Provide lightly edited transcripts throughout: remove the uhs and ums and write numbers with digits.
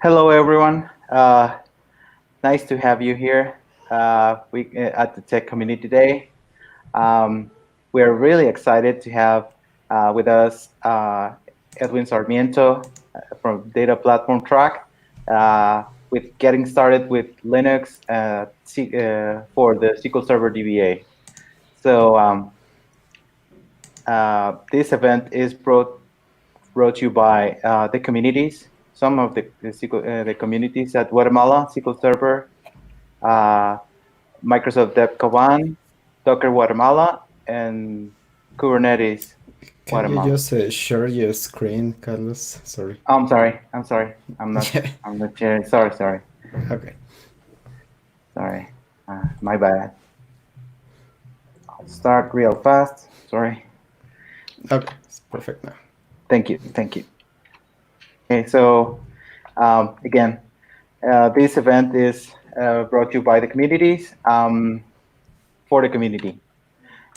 Hello, everyone. Nice to have you here at the Tech Community Day. We're really excited to have with us Edwin Sarmiento from Data Platform Track with getting started with Linux for the SQL Server DBA. So this event is brought to you by the communities, some of the communities at Guatemala, SQL Server, Microsoft Dev Kawan, Docker Guatemala, and Kubernetes Can you Guatemala. just share your screen, Carlos? Sorry. Oh, I'm sorry. I'm not. Yeah. I'm not sharing. Sorry. Okay. My bad. I'll start real fast. Sorry. Okay. It's perfect now. Thank you. Okay. So again, this event is brought to you by the communities for the community.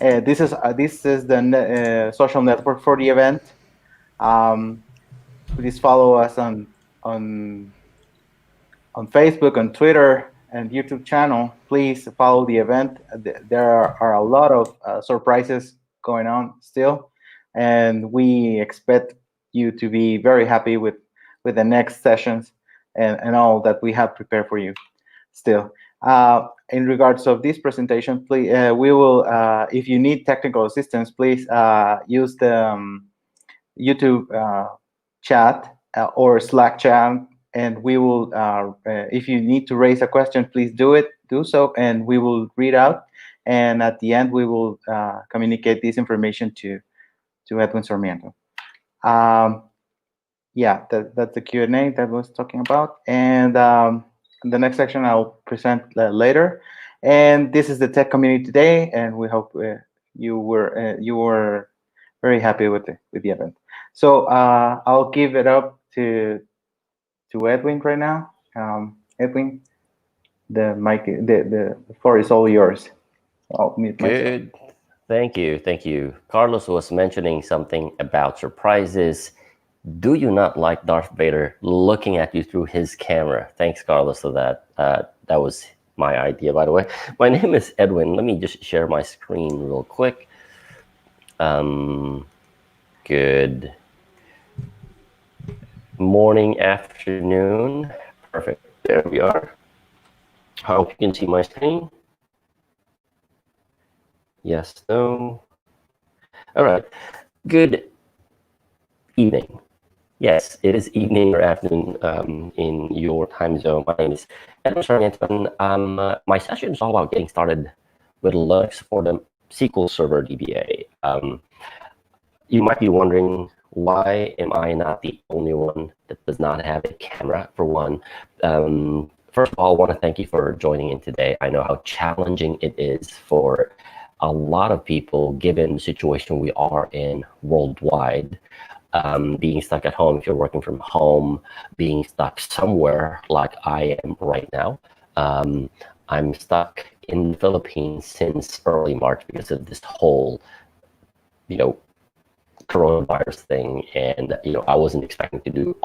This is the social network for the event. Please follow us on Facebook, on Twitter, and YouTube channel. Please follow the event. There are a lot of surprises going on still, and we expect you to be very happy with the next sessions and all that we have prepared for you still. In regards of this presentation, please, we will, if you need technical assistance, please use the YouTube chat or Slack chat, and we will, if you need to raise a question, please do so, and we will read out. And at the end, we will communicate this information to Edwin Sarmiento. Yeah, that's the Q&A that I was talking about. And the next section I'll present later. And this is the Tech Community Today, and we hope you were very happy with the event. So I'll give it up to Edwin right now. Edwin, the mic, the floor is all yours. I'll mute myself. Good. Thank you. Carlos was mentioning something about surprises. Do you not like Darth Vader looking at you through his camera? Thanks, Carlos, for that. That was my idea, by the way. My name is Edwin. Let me just share my screen real quick. Good morning, afternoon. Perfect. There we are. Hope you can see my screen. Yes, no. All right. Good evening. Yes, it is evening or afternoon in your time zone. My name is Edwin Sarmiento. My session is all about getting started with Linux for the SQL Server DBA. You might be wondering, why am I not the only one that does not have a camera, for one? First of all, I want to thank you for joining in today. I know how challenging it is for a lot of people, given the situation we are in worldwide. Being stuck at home, if you're working from home, being stuck somewhere like I am right now. I'm stuck in the Philippines since early March because of this whole, coronavirus thing. And, I wasn't expecting to do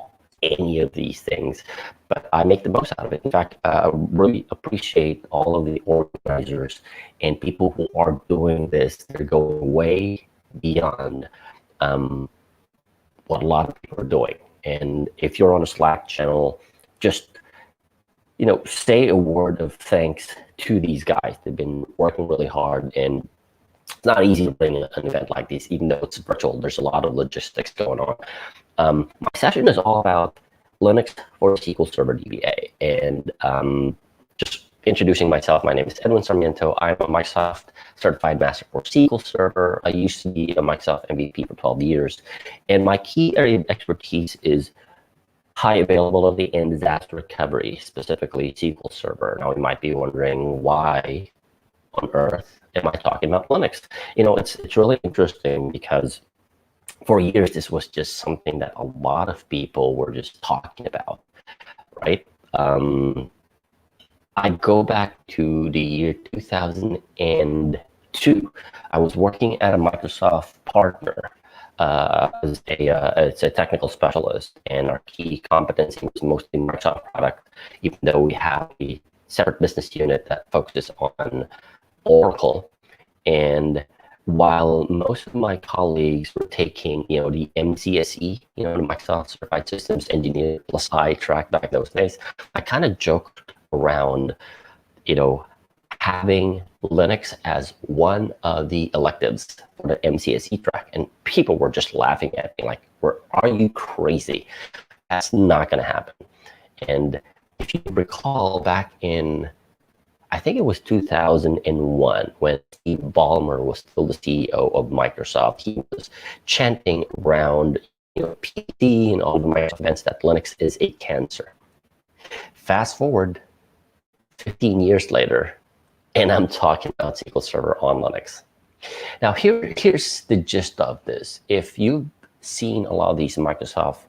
any of these things, but I make the most out of it. In fact, I really appreciate all of the organizers and people who are doing this. They're going way beyond what a lot of people are doing. And if you're on a Slack channel, just, say a word of thanks to these guys. They've been working really hard, and it's not easy to bring an event like this, even though it's virtual. There's a lot of logistics going on. My session is all about Linux for SQL Server DBA. And just introducing myself, my name is Edwin Sarmiento. I'm a Microsoft Certified Master for SQL Server. I used to be a Microsoft MVP for 12 years. And my key area of expertise is high availability and disaster recovery, specifically SQL Server. Now, you might be wondering, why on earth am I talking about Linux? It's really interesting because for years, this was just something that a lot of people were just talking about, right? I go back to the year 2002. I was working at a Microsoft partner as a technical specialist, and our key competency was mostly Microsoft product, even though we have a separate business unit that focuses on Oracle. And while most of my colleagues were taking, the MCSE, the Microsoft Certified Systems Engineer plus I track back those days, I kind of joked around, having Linux as one of the electives for the MCSE track, and people were just laughing at me like, are you crazy? That's not going to happen. And if you recall, back in, I think it was 2001, when Steve Ballmer was still the CEO of Microsoft, he was chanting around PC and all the Microsoft events that Linux is a cancer. Fast forward 15 years later, and I'm talking about SQL Server on Linux. Now, here's the gist of this. If you've seen a lot of these Microsoft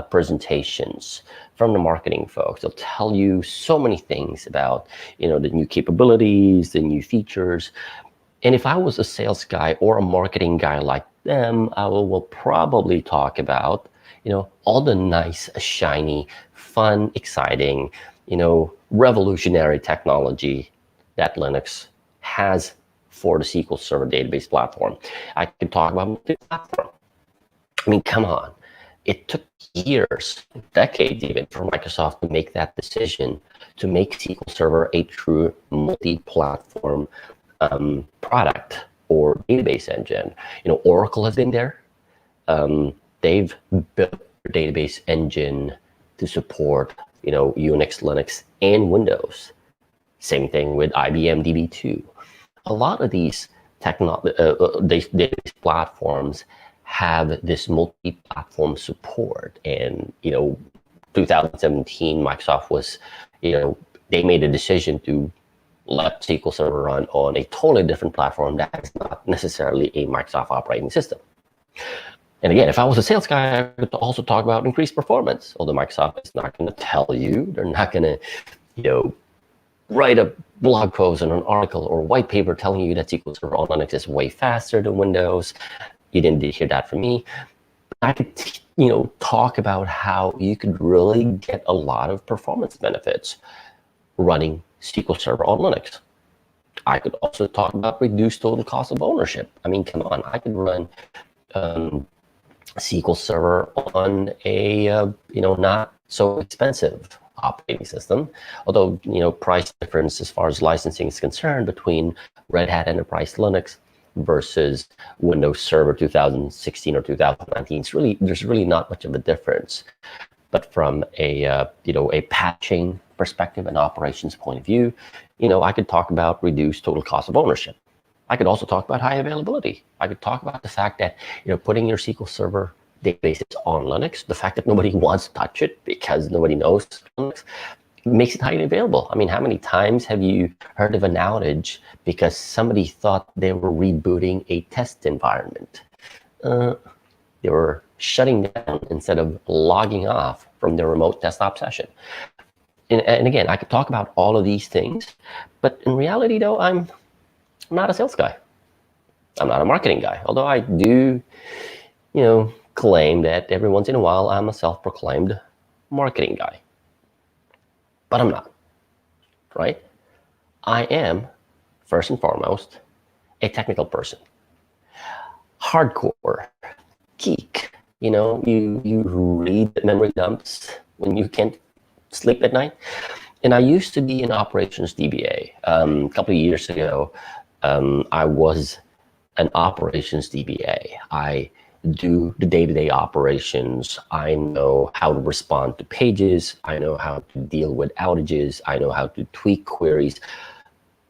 presentations from the marketing folks, they'll tell you so many things about, the new capabilities, the new features. And if I was a sales guy or a marketing guy like them, I will probably talk about, all the nice, shiny, fun, exciting, revolutionary technology that Linux has for the SQL Server database platform. I could talk about multi-platform. I mean, come on. It took years, decades even, for Microsoft to make that decision to make SQL Server a true multi-platform product or database engine. Oracle has been there. They've built their database engine to support, Unix, Linux, and Windows. Same thing with IBM DB2. A lot of these database platforms have this multi-platform support. And, 2017, Microsoft was, they made a decision to let SQL Server run on a totally different platform that is not necessarily a Microsoft operating system. And again, if I was a sales guy, I could also talk about increased performance, although Microsoft is not going to tell you. They're not going to, write a blog post and an article or white paper telling you that SQL Server on Linux is way faster than Windows. You didn't hear that from me. I could, talk about how you could really get a lot of performance benefits running SQL Server on Linux. I could also talk about reduced total cost of ownership. I mean, come on, I could run SQL Server on a, not so expensive operating system, although, price difference as far as licensing is concerned between Red Hat Enterprise Linux versus Windows Server 2016 or 2019, there's really not much of a difference. But from a patching perspective and operations point of view, I could talk about reduced total cost of ownership. I could also talk about high availability. I could talk about the fact that, putting your SQL Server databases on Linux, the fact that nobody wants to touch it because nobody knows Linux, makes it highly available. I mean, how many times have you heard of an outage because somebody thought they were rebooting a test environment? They were shutting down instead of logging off from their remote desktop session. And again, I could talk about all of these things, but in reality, though, I'm not a sales guy. I'm not a marketing guy, although I do, claim that every once in a while I'm a self-proclaimed marketing guy. But I'm not, right? I am, first and foremost, a technical person. Hardcore, geek. You read memory dumps when you can't sleep at night. And I used to be an operations DBA. A couple of years ago, I was an operations DBA. I do the day-to-day operations. I know how to respond to pages. I know how to deal with outages. I know how to tweak queries.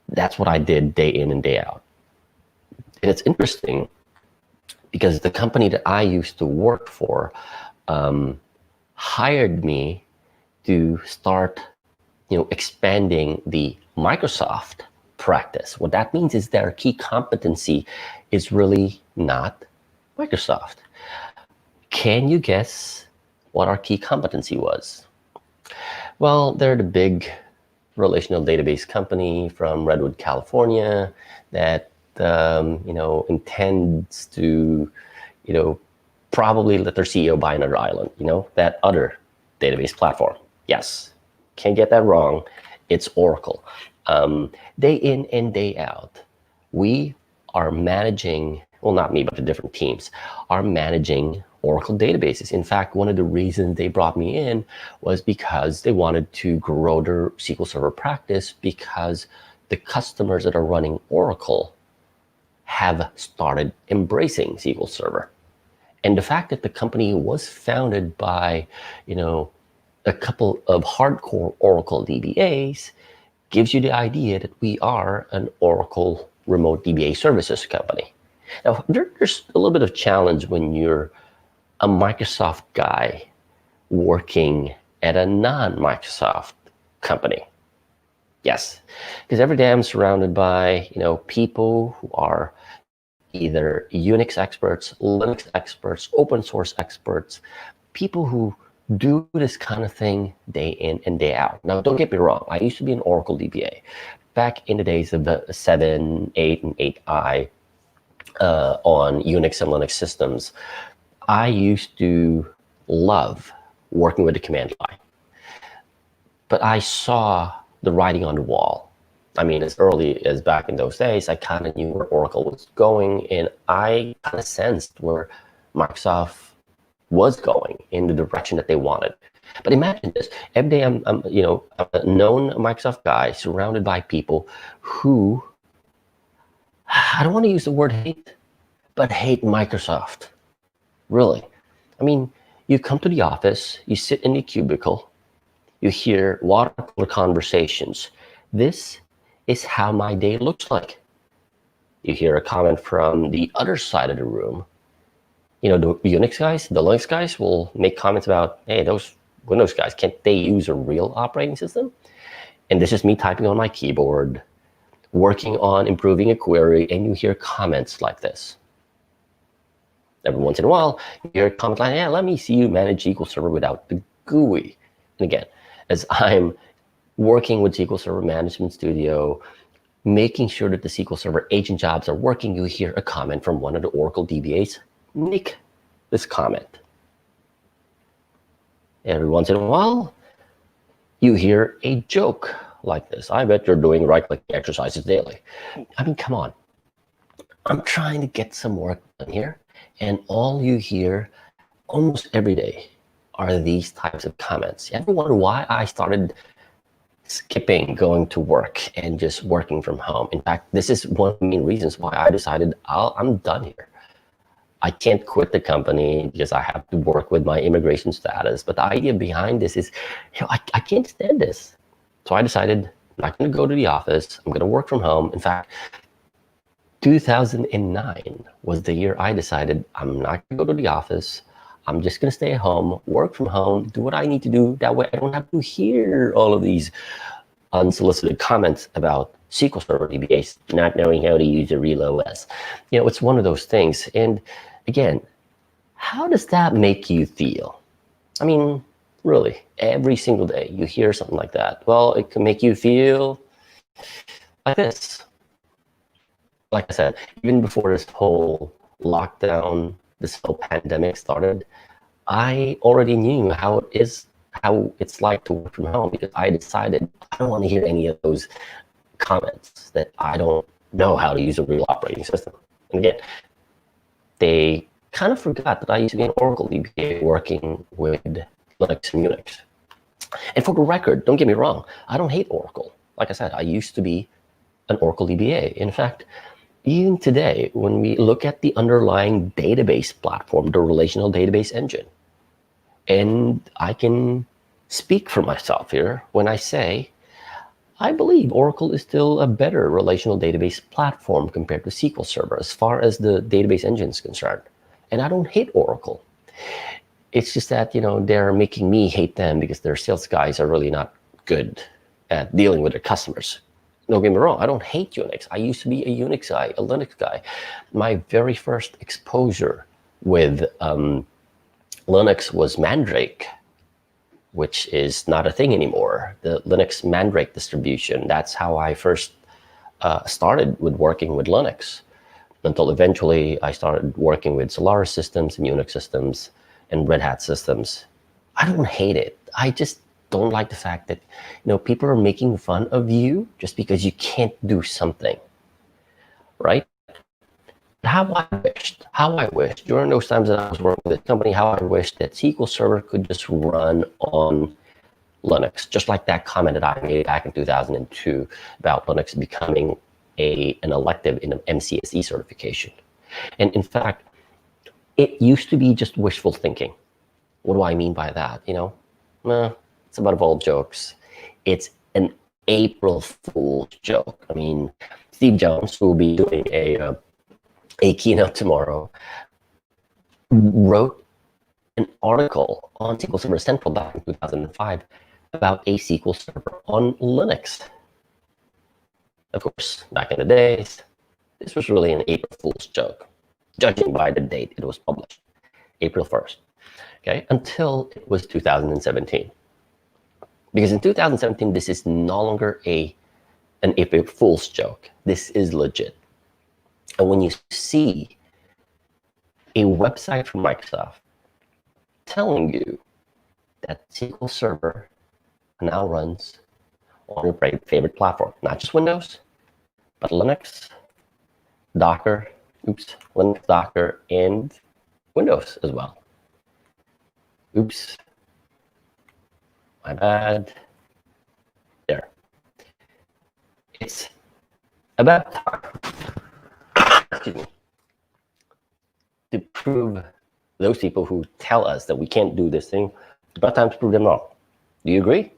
That's what I did day in and day out. And it's interesting because the company that I used to work for hired me to start, expanding the Microsoft practice. What that means is their key competency is really not Microsoft. Can you guess what our key competency was? Well, they're the big relational database company from Redwood, California that intends to, probably let their CEO buy another island, that other database platform. Yes, can't get that wrong. It's Oracle. Day in and day out, we are managing, well, not me, but the different teams are managing Oracle databases. In fact, one of the reasons they brought me in was because they wanted to grow their SQL Server practice, because the customers that are running Oracle have started embracing SQL Server. And the fact that the company was founded by, a couple of hardcore Oracle DBAs gives you the idea that we are an Oracle remote DBA services company. Now, there's a little bit of challenge when you're a Microsoft guy working at a non-Microsoft company. Yes, because every day I'm surrounded by, people who are either Unix experts, Linux experts, open source experts, people who do this kind of thing day in and day out. Now, don't get me wrong. I used to be an Oracle DBA back in the days of the 7, 8, and 8i on Unix and Linux systems. I used to love working with the command line, but I saw the writing on the wall. I mean, as early as back in those days, I kind of knew where Oracle was going, and I kind of sensed where Microsoft was going in the direction that they wanted. But imagine this: every day I'm a known Microsoft guy surrounded by people who, I don't want to use the word hate, but hate Microsoft. Really. I mean, you come to the office, you sit in the cubicle, you hear water cooler conversations. This is how my day looks like. You hear a comment from the other side of the room. The Unix guys, the Linux guys will make comments about, hey, those Windows guys, can't they use a real operating system? And this is me typing on my keyboard, working on improving a query, and you hear comments like this. Every once in a while, you hear a comment like, yeah, let me see you manage SQL Server without the GUI. And again, as I'm working with SQL Server Management Studio, making sure that the SQL Server agent jobs are working, you hear a comment from one of the Oracle DBAs make this comment. Every once in a while, you hear a joke like this. I bet you're doing right-click exercises daily. I mean, come on. I'm trying to get some work done here, and all you hear almost every day are these types of comments. You ever wonder why I started skipping going to work and just working from home? In fact, this is one of the main reasons why I decided I'm done here. I can't quit the company because I have to work with my immigration status. But the idea behind this is, I can't stand this. So I decided I'm not going to go to the office. I'm going to work from home. In fact, 2009 was the year I decided I'm not going to go to the office. I'm just going to stay at home, work from home, do what I need to do. That way I don't have to hear all of these unsolicited comments about SQL Server DBAs not knowing how to use a real OS. It's one of those things. And again, how does that make you feel? I mean, really, every single day you hear something like that. Well, it can make you feel like this. Like I said, even before this whole lockdown, this whole pandemic started, I already knew how it's like to work from home, because I decided I don't want to hear any of those comments that I don't know how to use a real operating system. And again, they kind of forgot that I used to be an Oracle DBA working with Linux and Unix. And for the record, don't get me wrong, I don't hate Oracle. Like I said, I used to be an Oracle DBA. In fact, even today, when we look at the underlying database platform, the relational database engine, and I can speak for myself here when I say, I believe Oracle is still a better relational database platform compared to SQL Server as far as the database engine is concerned. And I don't hate Oracle. It's just that, they're making me hate them because their sales guys are really not good at dealing with their customers. Don't get me wrong, I don't hate Unix. I used to be a Unix guy, a Linux guy. My very first exposure with Linux was Mandrake, which is not a thing anymore. The Linux Mandrake distribution, that's how I first started with working with Linux. until eventually I started working with Solaris systems and Unix systems and Red Hat systems. I don't hate it. I just don't like the fact that, people are making fun of you just because you can't do something, right? How I wished during those times that I was working with a company, how I wished that SQL Server could just run on Linux, just like that comment that I made back in 2002 about Linux becoming an elective in an MCSE certification. And in fact, it used to be just wishful thinking. What do I mean by that? It's a bunch of old jokes. It's an April Fool's joke. I mean, Steve Jones, who will be doing a keynote tomorrow, wrote an article on SQL Server Central back in 2005 about a SQL Server on Linux. Of course, back in the days, this was really an April Fool's joke, judging by the date it was published, April 1st, okay, until it was 2017. Because in 2017, this is no longer an April Fool's joke. This is legit. And when you see a website from Microsoft telling you that SQL Server now runs on your favorite platform, not just Windows, but Linux, Docker, Linux, Docker, and Windows as well. Oops, my bad. There. It's about time, excuse me, to prove those people who tell us that we can't do this thing, it's about time to prove them wrong. Do you agree?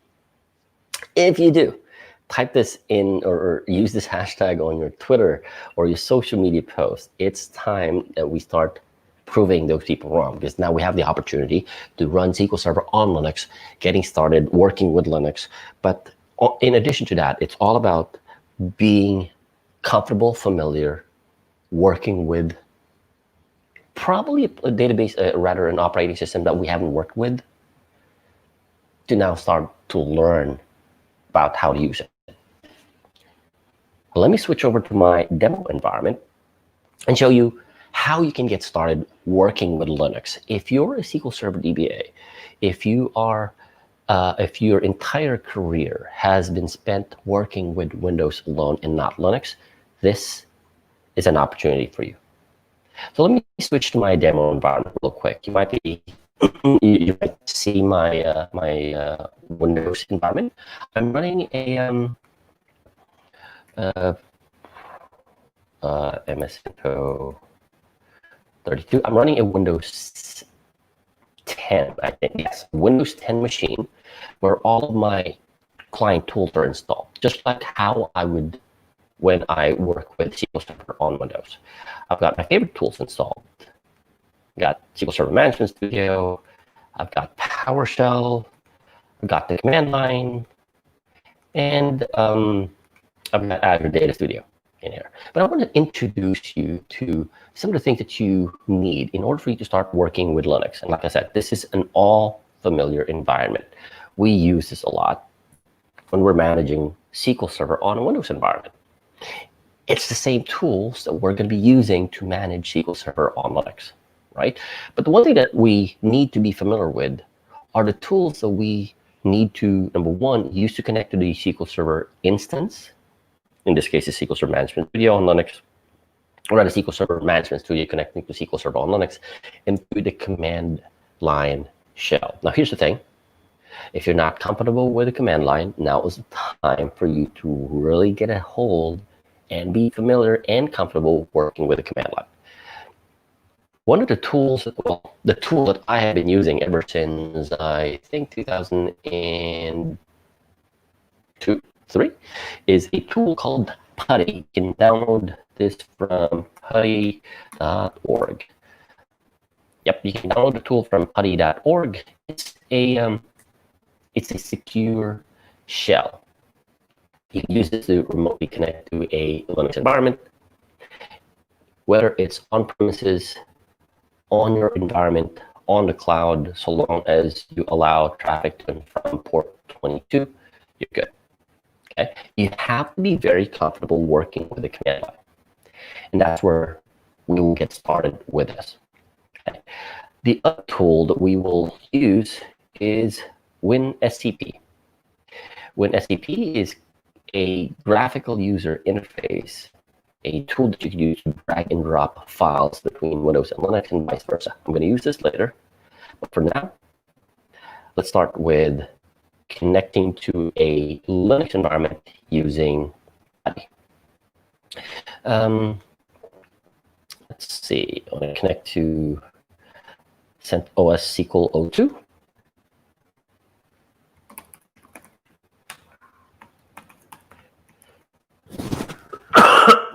If you do, type this in or use this hashtag on your Twitter or your social media post. It's time that we start proving those people wrong, because now we have the opportunity to run SQL Server on Linux, getting started working with Linux. But in addition to that, it's all about being comfortable, familiar, working with probably a database, rather an operating system that we haven't worked with, to now start to learn about how to use it. Let me switch over to my demo environment and show you how you can get started working with Linux. If you're a SQL Server DBA, if your entire career has been spent working with Windows alone and not Linux, this is an opportunity for you. So let me switch to my demo environment real quick. You might see my Windows environment. I'm running a MS-Info 32. I'm running a Windows 10, I think. Yes, Windows 10 machine, where all of my client tools are installed, just like how I would when I work with SQL Server on Windows. I've got my favorite tools installed. I've got SQL Server Management Studio. I've got PowerShell. I've got the command line, and I've got Azure Data Studio in here. But I want to introduce you to some of the things that you need in order for you to start working with Linux. And like I said, this is an all familiar environment. We use this a lot when we're managing SQL Server on a Windows environment. It's the same tools that we're going to be using to manage SQL Server on Linux, right? But the one thing that we need to be familiar with are the tools that we need to, number one, use to connect to the SQL Server instance. In this case, the SQL Server Management Studio on Linux, or the SQL Server Management Studio connecting to SQL Server on Linux, and to the command line shell. Now, here's the thing. If you're not comfortable with the command line, now is the time for you to really get a hold and be familiar and comfortable working with the command line. One of the tools, well, the tool that I have been using ever since, I think, 2003, is a tool called Putty. You can download this from putty.org. Yep, you can download the tool from putty.org. It's a secure shell. You can use this to remotely connect to a Linux environment, whether it's on premises, on your environment, on the cloud, so long as you allow traffic to and from port 22, you're good. Okay? You have to be very comfortable working with the command line. And that's where we will get started with this. Okay. The other tool that we will use is WinSCP. WinSCP is a graphical user interface, a tool that you can use to drag and drop files between Windows and Linux and vice versa. I'm going to use this later, but for now, let's start with connecting to a Linux environment using PuTTY. Let's see, I'm going to connect to CentOS SQL 02.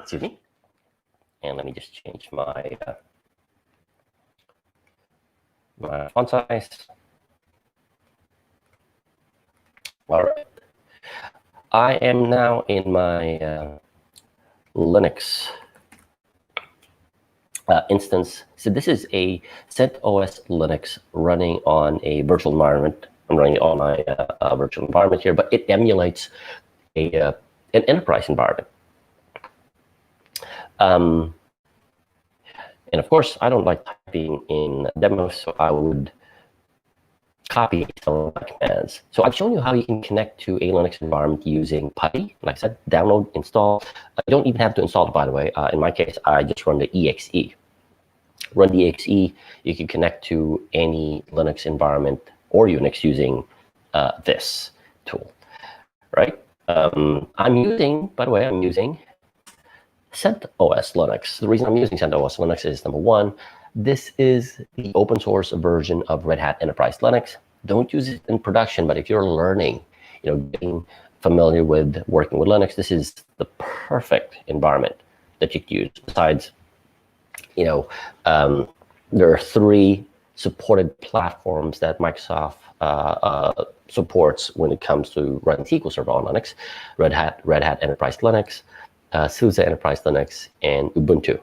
Excuse me. And let me just change my my font size. All right. I am now in my Linux instance. So this is a CentOS Linux running on a virtual environment. I'm running it on my virtual environment here, but it emulates an enterprise environment. And of course, I don't like typing in demos, so I would copy some of my commands. So I've shown you how you can connect to a Linux environment using PuTTY. Like I said, download, install. You don't even have to install it, by the way. In my case, I just run the exe. Run the exe, you can connect to any Linux environment or Unix using this tool, right? I'm using CentOS Linux. The reason I'm using CentOS Linux is, number one, this is the open source version of Red Hat Enterprise Linux. Don't use it in production, but if you're learning, getting familiar with working with Linux, this is the perfect environment that you can use. Besides, there are 3 supported platforms that Microsoft supports when it comes to running SQL Server on Linux: Red Hat Enterprise Linux, SUSE Enterprise Linux, and Ubuntu.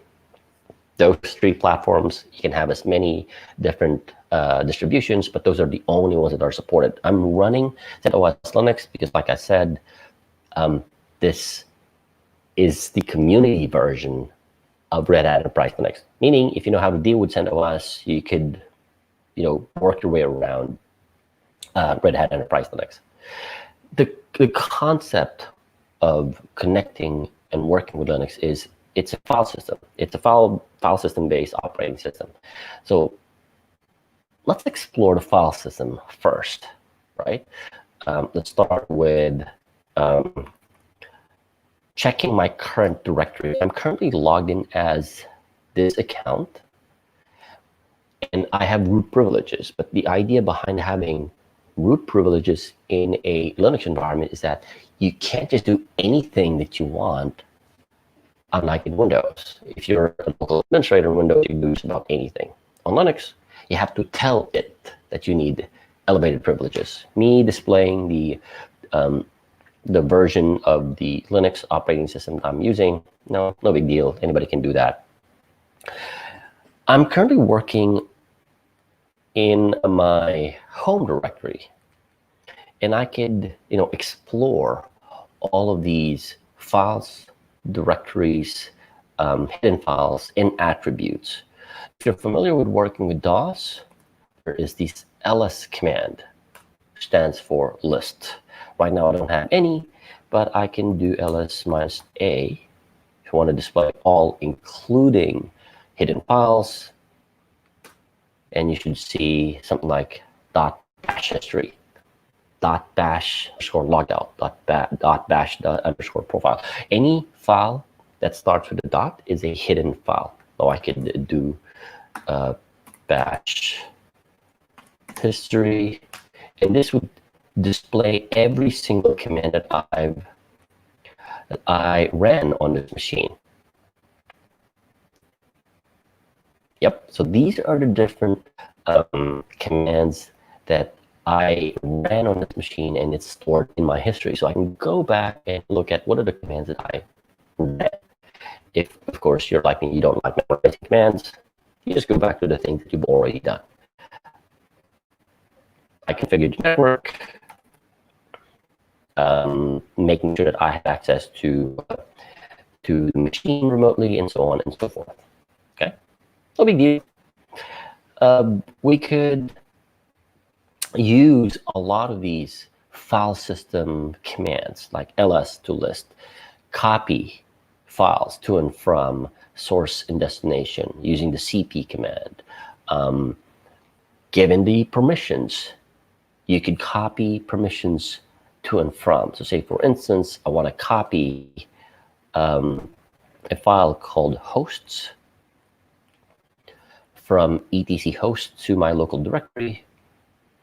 Those 3 platforms, you can have as many different distributions, but those are the only ones that are supported. I'm running CentOS Linux because, like I said, this is the community version of Red Hat Enterprise Linux. Meaning, if you know how to deal with CentOS, you could, work your way around Red Hat Enterprise Linux. The concept of connecting and working with Linux is it's a file system. It's a file system-based operating system. So let's explore the file system first, right? Let's start with checking my current directory. I'm currently logged in as this account, and I have root privileges. But the idea behind having root privileges in a Linux environment is that you can't just do anything that you want, unlike in Windows. If you're a local administrator in Windows, you can do just about anything. On Linux, you have to tell it that you need elevated privileges. Me displaying the version of the Linux operating system I'm using, no big deal. Anybody can do that. I'm currently working in my home directory, and I could, explore all of these files, directories, hidden files, and attributes. If you're familiar with working with DOS, there is this ls command, which stands for list. Right now I don't have any, but I can do ls-a if you want to display all, including hidden files. And you should see something like .bash history, .bash _ logout, .bash _profile. Any file that starts with a dot is a hidden file. So I could do bash history, and this would display every single command that I ran on this machine. Yep, so these are the different commands that I ran on this machine, and it's stored in my history. So I can go back and look at what are the commands that I ran. If, of course, you're like me, you don't like memorizing commands, you just go back to the things that you've already done. I configured the network, making sure that I have access to the machine remotely, and so on and so forth. Okay. No big deal. We could use a lot of these file system commands like ls to list, copy files to and from source and destination using the cp command. Given the permissions, you could copy permissions to and from. So say, for instance, I want to copy a file called hosts from etc host to my local directory.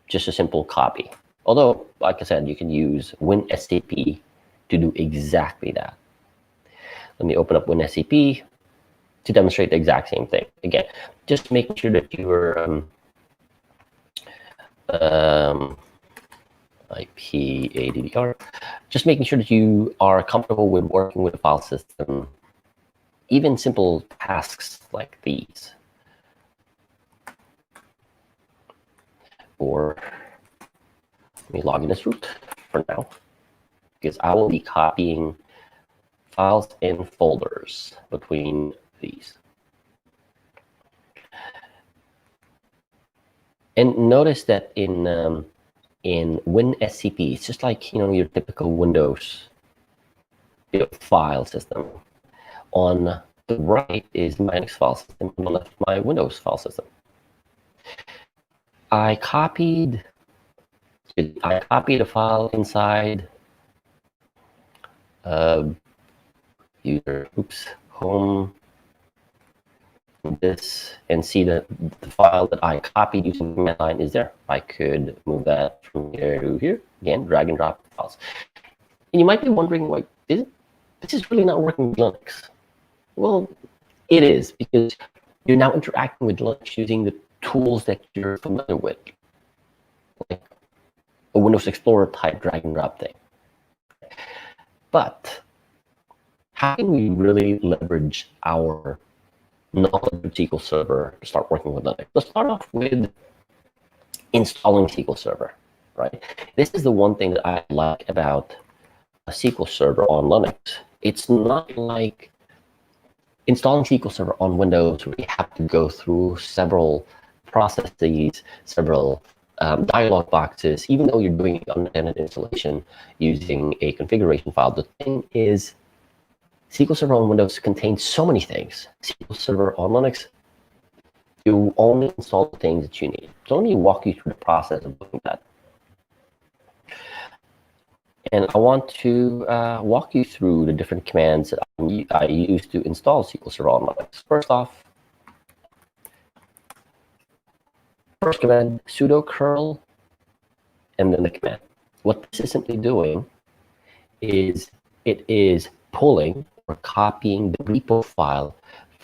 Just a simple copy. Although, like I said, you can use WinSCP to do exactly that. Let me open up WinSCP to demonstrate the exact same thing. Again, just make sure that you are IPADDR. Just making sure that you are comfortable with working with a file system, even simple tasks like these. Or let me log in as root for now, because I will be copying files and folders between these. And notice that in WinSCP, it's just like your typical Windows file system. On the right is my Linux file system, on the left my Windows file system. I copied a file inside user home this, and see that the file that I copied using the command line is there. I could move that from here to here. Again, drag and drop files. And you might be wondering, like, this is really not working with Linux. Well, it is, because you're now interacting with Linux using the tools that you're familiar with, like a Windows Explorer type drag and drop thing. But how can we really leverage our knowledge of SQL Server to start working with Linux? Let's start off with installing SQL Server, right? This is the one thing that I like about a SQL Server on Linux. It's not like installing SQL Server on Windows where you have to go through several processes, several dialog boxes, even though you're doing unattended installation using a configuration file. The thing is, SQL Server on Windows contains so many things. SQL Server on Linux, you only install the things that you need. So let me walk you through the process of doing that. And I want to walk you through the different commands that I use to install SQL Server on Linux. First off, first command, sudo curl, and then the command. What this is simply doing is it is pulling or copying the repo file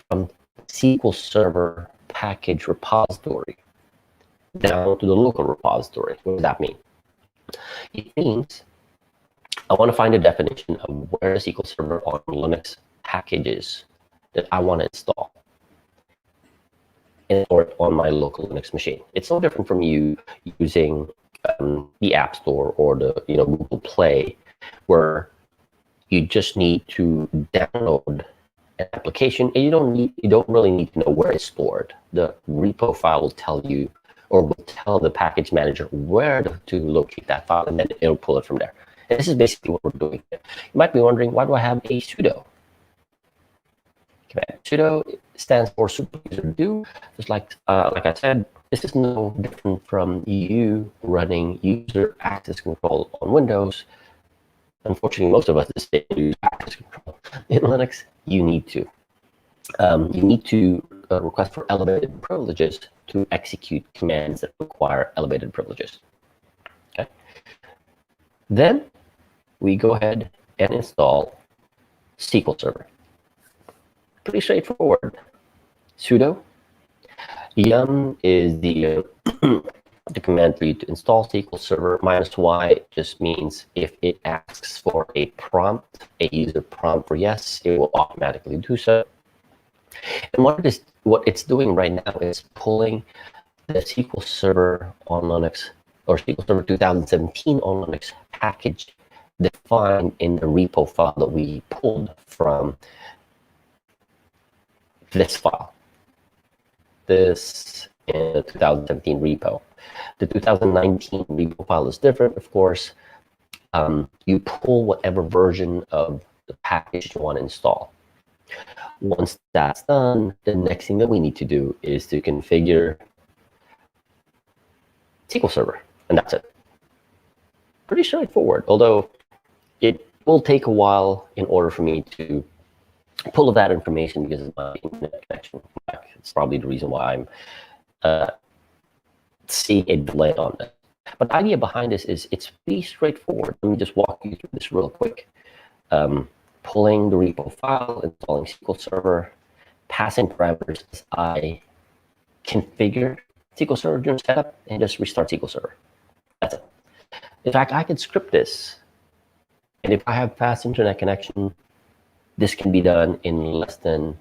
from SQL Server package repository down to the local repository. What does that mean? It means I want to find a definition of where the SQL Server on Linux packages that I want to install and store it on my local Linux machine. It's no different from you using the App Store or the Google Play, where you just need to download an application, and you don't really need to know where it's stored. The repo file will tell you, or will tell the package manager where to locate that file, and then it'll pull it from there. And this is basically what we're doing here. You might be wondering, why do I have a sudo command? Sudo stands for super user do. Just like I said, this is no different from you running user access control on Windows. Unfortunately, most of us still use access control. In Linux, you need to. Request for elevated privileges to execute commands that require elevated privileges. Okay. Then we go ahead and install SQL Server. Pretty straightforward. Sudo yum is the the command for you to install SQL Server. -y just means if it asks for a prompt, a user prompt for yes, it will automatically do so. And what it's doing right now is pulling the SQL Server on Linux, or SQL Server 2017 on Linux package defined in the repo file that we pulled from this file. this in the 2017 repo. The 2019 repo file is different, of course. You pull whatever version of the package you want to install. Once that's done, the next thing that we need to do is to configure SQL Server, and that's it. Pretty straightforward, although it will take a while in order for me to pull that information because of my internet connection. It's probably the reason why I'm seeing a delay on this. But the idea behind this is it's pretty straightforward. Let me just walk you through this real quick. Pulling the repo file, installing SQL Server, passing parameters as I configure SQL Server during setup, and just restart SQL Server. That's it. In fact, I could script this. And if I have fast internet connection, this can be done in less than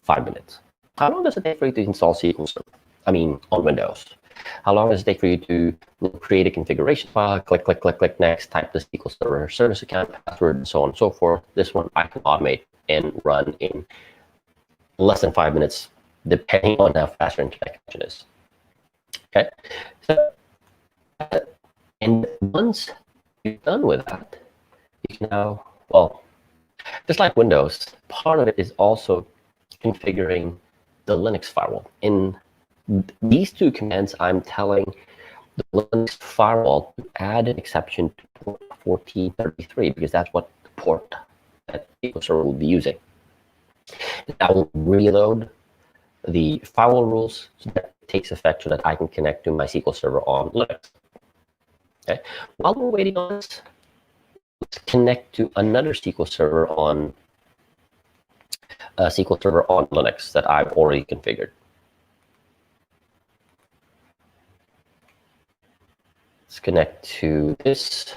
5 minutes. How long does it take for you to install SQL Server? I mean, on Windows. How long does it take for you to create a configuration file, click next, type the SQL Server service account, password, and so on and so forth? This one I can automate and run in less than 5 minutes, depending on how fast your internet connection is. Okay, so and once you're done with that, you can now, well, just like Windows, part of it is also configuring the Linux firewall. In these two commands, I'm telling the Linux firewall to add an exception to port 1433 because that's what the port that SQL Server will be using. And I will reload the firewall rules so that it takes effect so that I can connect to my SQL Server on Linux. Okay. While we're waiting on this, let's connect to another SQL Server on Linux that I've already configured. Let's connect to this.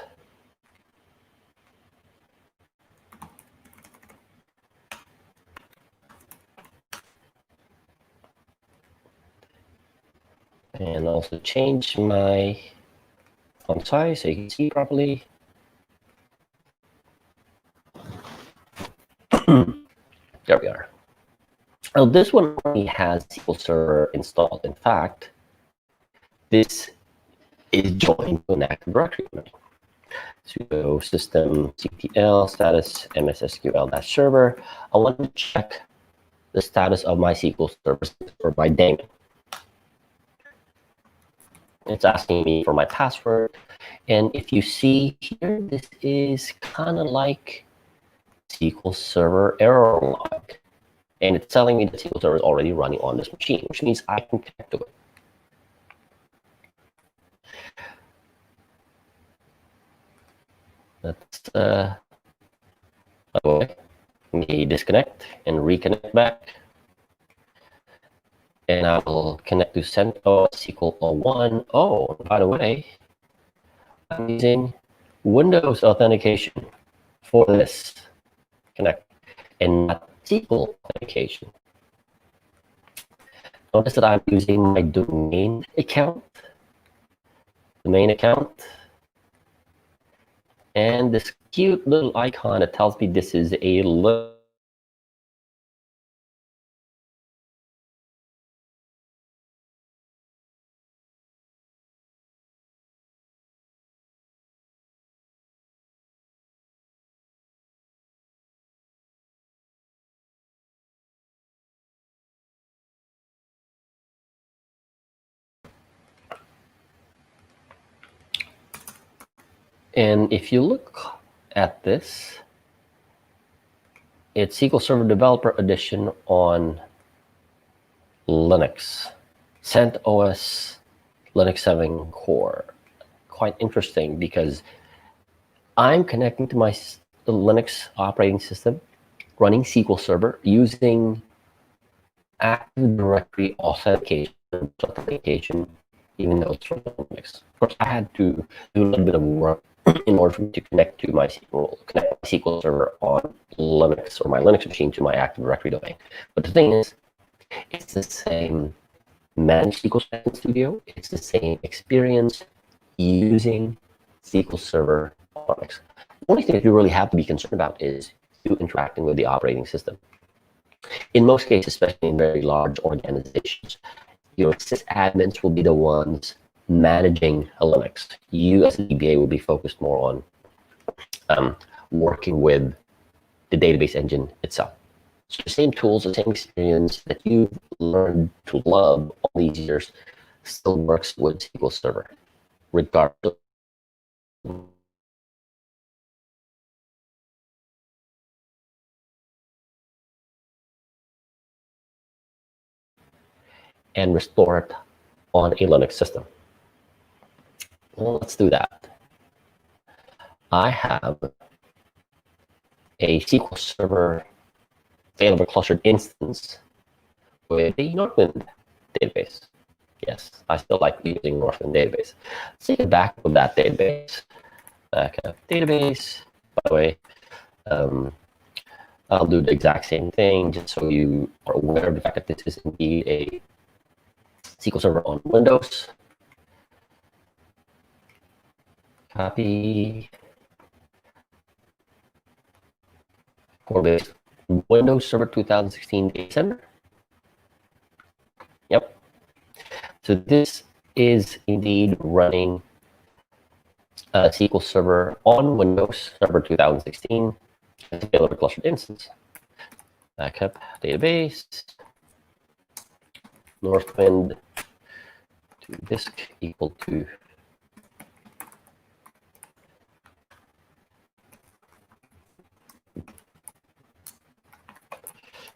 And also change my font size so you can see properly. There we are. Now this one already has SQL Server installed. In fact, this is joined to an Active Directory. Sudo system ctl status mssql-server. I want to check the status of my SQL Server by daemon. It's asking me for my password. And if you see here, this is kind of like SQL Server error log. And it's telling me that SQL Server is already running on this machine, which means I can connect to it. Let's let me disconnect and reconnect back. And I will connect to CentOS SQL 01. Oh, by the way, I'm using Windows Authentication for this connect and not SQL Authentication. Notice that I'm using my domain account, and this cute little icon that tells me this is a And if you look at this, it's SQL Server Developer Edition on Linux, CentOS Linux 7 Core. Quite interesting because I'm connecting to my Linux operating system, running SQL Server using Active Directory authentication, even though it's from Linux. Of course, I had to do a little bit of work in order for me to connect my SQL Server on Linux or my Linux machine to my Active Directory domain. But the thing is, it's the same managed SQL Studio. It's the same experience using SQL Server on Linux. The only thing that you really have to be concerned about is you interacting with the operating system. In most cases, especially in very large organizations, your sysadmins will be the ones managing a Linux. You as a DBA will be focused more on working with the database engine itself. So the same tools, the same experience that you've learned to love all these years still works with SQL Server, regardless. And restore it on a Linux system. Well, let's do that. I have a SQL Server failover clustered instance with a Northwind database. Yes, I still like using Northwind database. Let's take a backup of that database. Backup database. By the way, I'll do the exact same thing just so you are aware of the fact that this is indeed a SQL Server on Windows. Copy. Core base Windows Server 2016 Data Center. Yep. So this is indeed running SQL Server on Windows Server 2016 as a failover clustered instance. Backup database. Northwind to disk equal to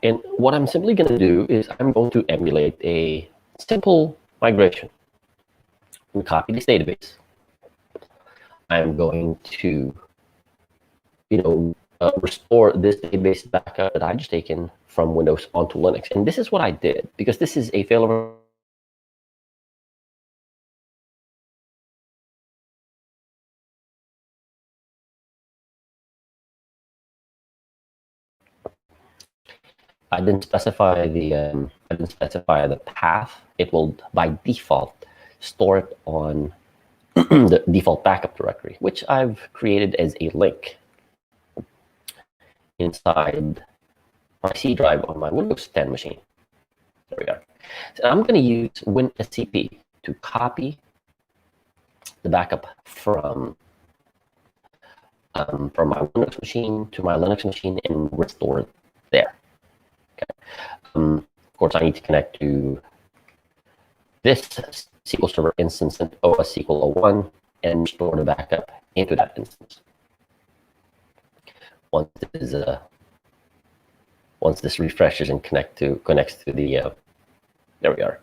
and what I'm simply going to do is I'm going to emulate a simple migration. I'm going to copy this database. I'm going to, restore this database backup that I just taken from Windows onto Linux. And this is what I did because this is a failover. I didn't specify the path. It will by default store it on the default backup directory, which I've created as a link inside my C drive on my Windows 10 machine. There we go. So I'm going to use WinSCP to copy the backup from my Windows machine to my Linux machine and restore it there. Okay. Of course, I need to connect to this SQL Server instance in OS SQL 01 and restore the backup into that instance. Once this refreshes and connects to the there we are.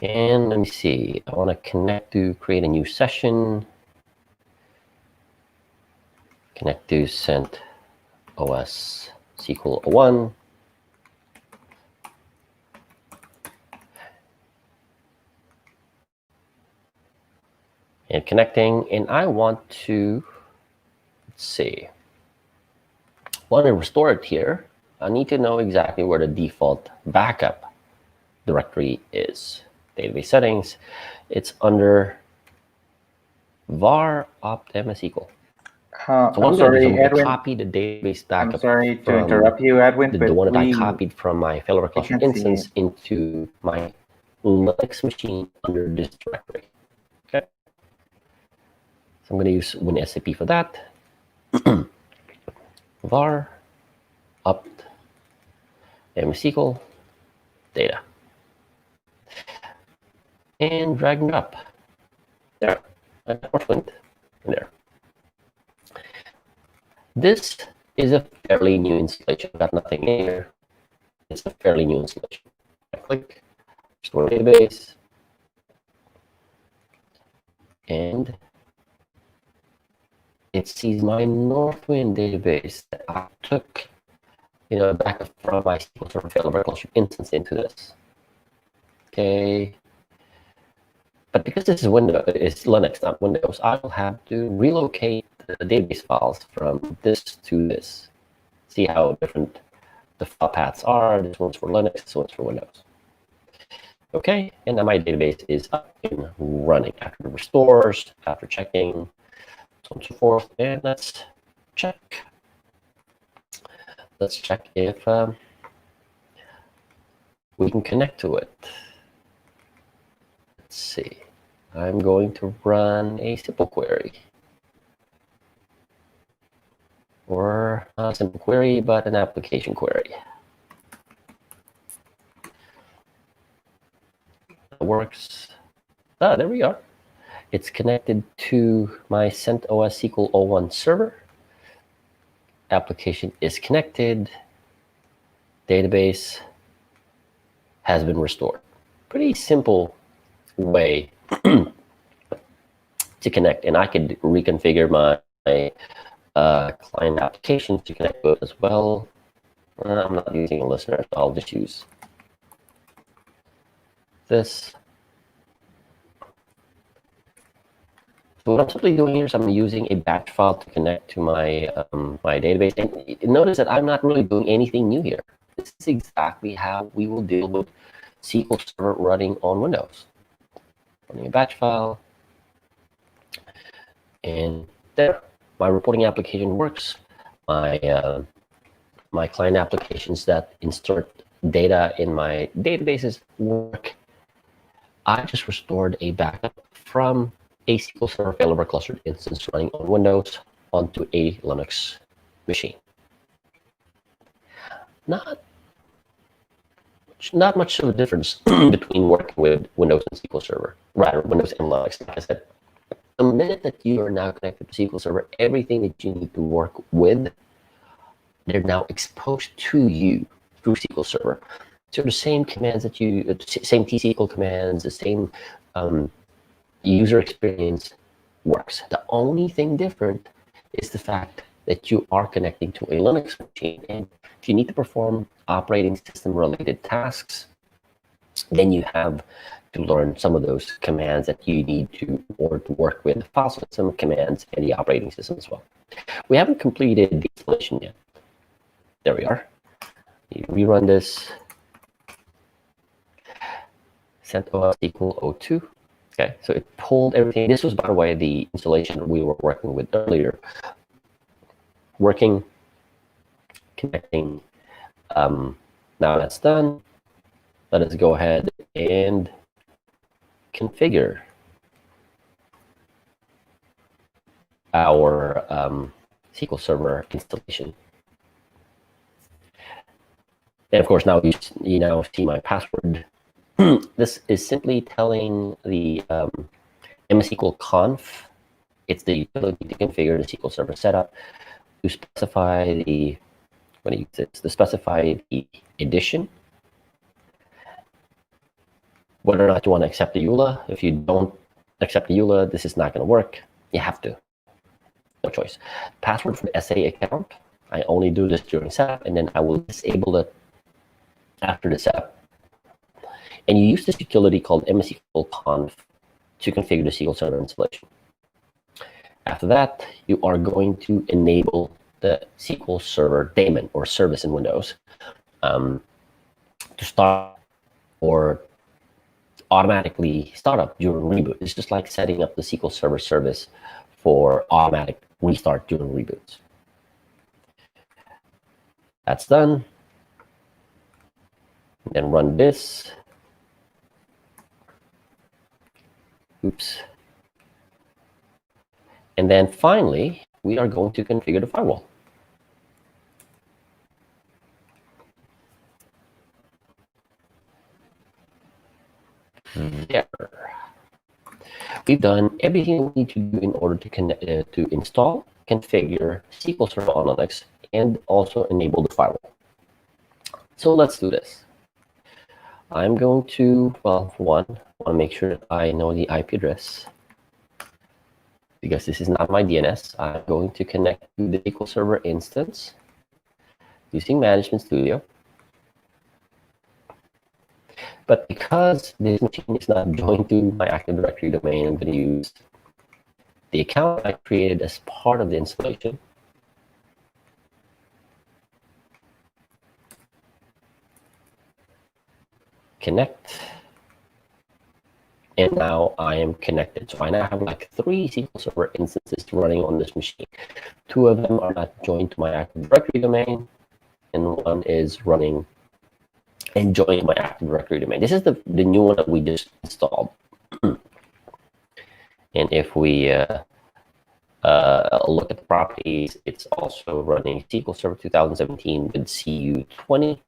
And let me see. I want to connect to create a new session. Connect to sent OS SQL 01. And connecting, and I want to, let's see, want to restore it here. I need to know exactly where the default backup directory is. Database settings, it's under var opt MSQL. So I'm sorry, Edwin. Copy the database backup. I'm sorry to interrupt you, Edwin, the one that I copied from my failover cluster instance into my Linux machine under this directory. Okay. So I'm going to use WinSCP for that. var opt MSQL data. And drag it up. There. Northwind in there. This is a fairly new installation. I've got nothing here. It's a fairly new installation. I click restore database. And it sees my Northwind database that I took, back from my SQL Server failover cluster instance into this. Okay. But because this is Windows, it's Linux, not Windows, I will have to relocate the database files from this to this. See how different the file paths are. This one's for Linux, this one's for Windows. Okay, and now my database is up and running after the restores, after checking, so on and so forth. And let's check. Let's check if we can connect to it. let's see. I'm going to run a simple query. Or not a simple query, but an application query. That works. Ah, there we are. It's connected to my CentOS SQL 01 server. Application is connected. Database has been restored. Pretty simple way to connect. And I could reconfigure my client applications to connect with as well. I'm not using a listener, so I'll just use this. So what I'm simply doing here is I'm using a batch file to connect to my my database. And notice that I'm not really doing anything new here. This is exactly how we will deal with SQL Server running on Windows. Running a batch file. And there, my reporting application works. My my client applications that insert data in my databases work. I just restored a backup from a SQL Server failover clustered instance running on Windows onto a Linux machine. Not much of a difference between working with Windows and SQL Server, rather Windows and Linux. Like I said, the minute that you are now connected to SQL Server, everything that you need to work with, they're now exposed to you through SQL Server. So the same commands that same T-SQL commands, the same user experience works. The only thing different is the fact that you are connecting to a Linux machine. And if you need to perform operating system related tasks, then you have to learn some of those commands that you need to, or to work with the file system commands and the operating system as well. We haven't completed the installation yet. There we are. You rerun this. CentOS SQL 02. Okay, so it pulled everything. This was, by the way, the installation we were working with earlier. Working, connecting. Now that's done. Let us go ahead and configure our SQL Server installation. And of course, now you now see my password. This is simply telling the MSQL conf. It's the utility to configure the SQL Server setup, to specify the, what do you use this? To specify the edition, whether or not you want to accept the EULA. If you don't accept the EULA, this is not going to work. You have to. No choice. Password for the SA account. I only do this during setup, and then I will disable it after the setup. And you use this utility called MSQL conf to configure the SQL Server installation. After that, you are going to enable the SQL Server daemon or service in Windows to start or automatically start up during reboot. It's just like setting up the SQL Server service for automatic restart during reboots. That's done. Then run this. Oops. And then finally, we are going to configure the firewall. There. We've done everything we need to do in order to connect, to install, configure SQL Server on Linux, and also enable the firewall. So let's do this. I'm going to, well, one, I want to make sure that I know the IP address, because this is not my DNS. I'm going to connect to the SQL Server instance using Management Studio. But because this machine is not joined to my Active Directory domain, I'm going to use the account I created as part of the installation. Connect. And now I am connected. So I now have like 3 SQL Server instances running on this machine. 2 of them are not joined to my Active Directory domain, and 1 is running and joining my Active Directory domain. This is the new one that we just installed. And if we look at the properties, it's also running SQL Server 2017 with CU20.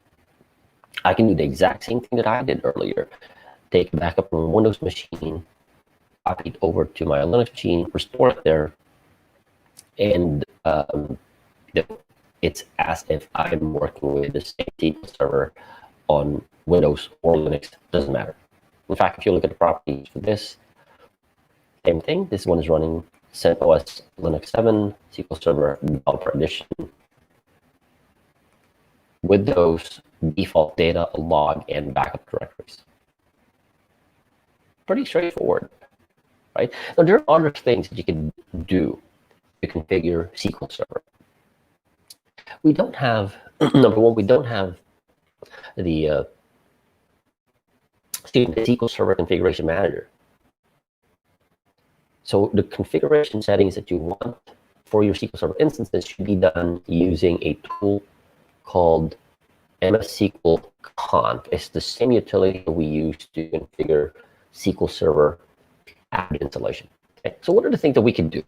I can do the exact same thing that I did earlier. Take a backup from a Windows machine, copy it over to my Linux machine, restore it there, and it's as if I'm working with the same SQL Server on Windows or Linux, doesn't matter. In fact, if you look at the properties for this, same thing. This one is running CentOS Linux 7, SQL Server Developer Edition, with those default data, log, and backup directories. Pretty straightforward, right? Now, there are other things that you can do to configure SQL Server. We don't have, number one, we don't have the SQL Server Configuration Manager. So the configuration settings that you want for your SQL Server instances should be done using a tool called SQL Conf. It's the same utility that we use to configure SQL Server app installation. Okay? So what are the things that we can do?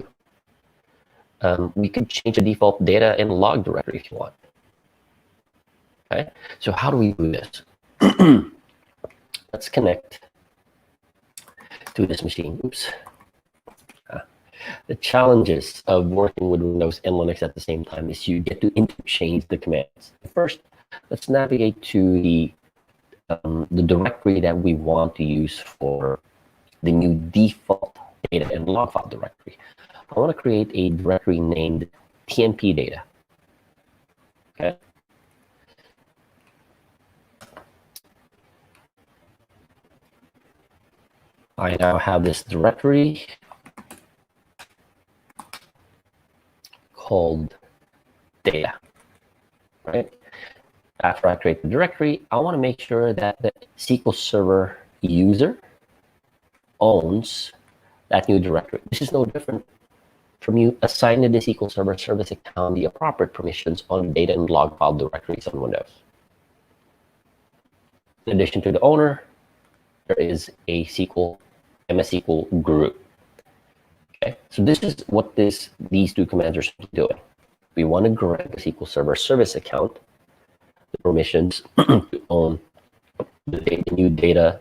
We could change the default data and log directory if you want. Okay, so how do we do this? Let's connect to this machine. Oops. The challenges of working with Windows and Linux at the same time is you get to interchange the commands. First, let's navigate to the directory that we want to use for the new default data and log file directory. I want to create a directory named TMP data. Okay. I now have this directory called data, right? After I create the directory, I want to make sure that the SQL Server user owns that new directory. This is no different from you assigning the SQL Server service account the appropriate permissions on data and log file directories on Windows. In addition to the owner, there is a MS SQL group. Okay, so this is what these two commands are simply doing. We want to grant the SQL Server service account the permissions to own the new data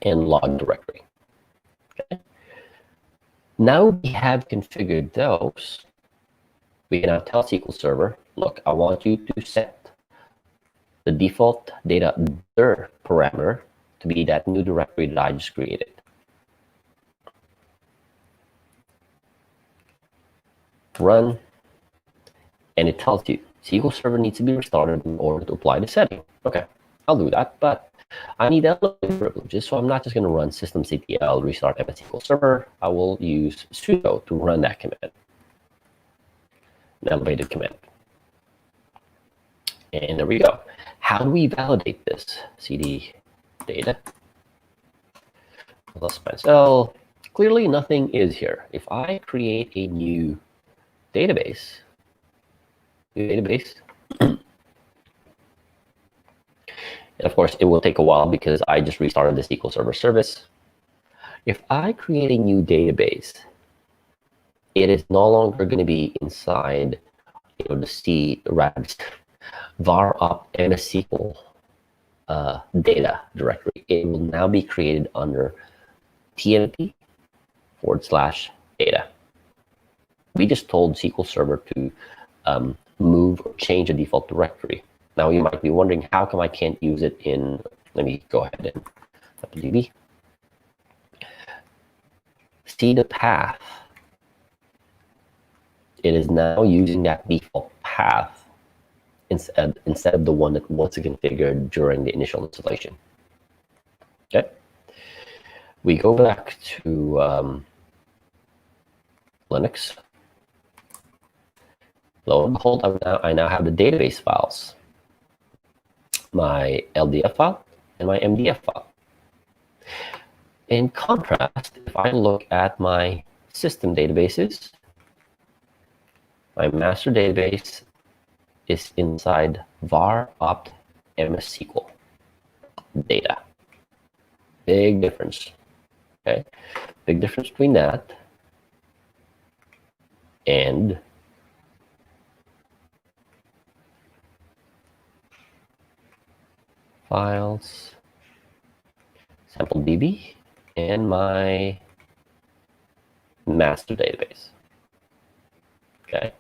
and log directory. Okay. Now we have configured those, we can now tell SQL Server, look, I want you to set the default data dir parameter to be that new directory that I just created. Run, and it tells you SQL Server needs to be restarted in order to apply the setting. Okay, I'll do that, but I need elevated privileges, so I'm not just going to run systemctl restart MS SQL Server. I will use sudo to run that command, an elevated command. And there we go. How do we validate this? CD data plus -l. Clearly nothing is here. If I create a new database, and of course, it will take a while because I just restarted the SQL Server service. If I create a new database, it is no longer going to be inside, the C var up MS SQL data directory. It will now be created under TMP/data. We just told SQL Server to move or change the default directory. Now you might be wondering, how come I can't use it in, let me go ahead and DB. See the path. It is now using that default path instead of the one that was configured during the initial installation. Okay. We go back to Linux. Lo and behold, I now have the database files, my LDF file and my MDF file. In contrast, if I look at my system databases, my master database is inside var opt MS SQL data. Big difference, Okay, big difference between that and files, sample DB, and my master database. Okay,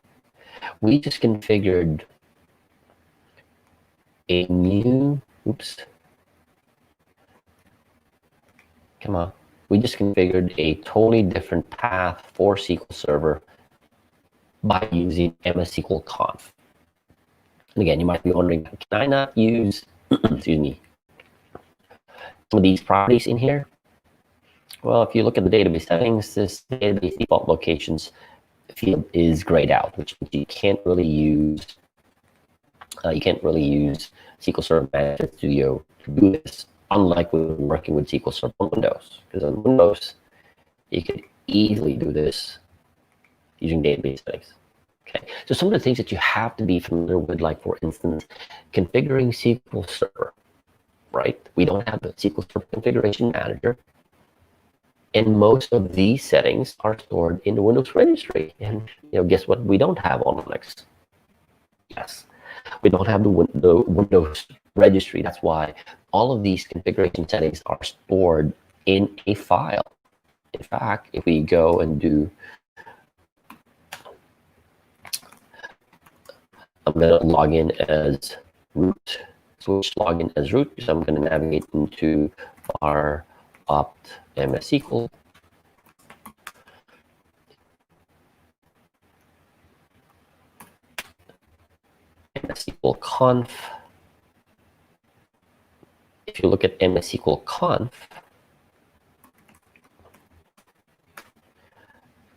we just configured a new, oops, come on. We just configured a totally different path for SQL Server by using MS SQL Conf. And again, you might be wondering, can I not use, excuse me, some of these properties in here? Well, if you look at the database settings, this database default locations field is grayed out, which means you can't really use SQL Server Management Studio to do this, unlike when we're working with SQL Server on Windows. Because on Windows, you could easily do this using database settings. Okay, so some of the things that you have to be familiar with, like for instance, configuring SQL Server, right? We don't have the SQL Server Configuration Manager, and most of these settings are stored in the Windows registry. And guess what? We don't have on Linux. Yes, we don't have the Windows registry. That's why all of these configuration settings are stored in a file. In fact, if we go and do, I'm going to log in as root, switch login as root. So I'm going to navigate into our opt MS SQL. MS SQL Conf. If you look at MS SQL Conf,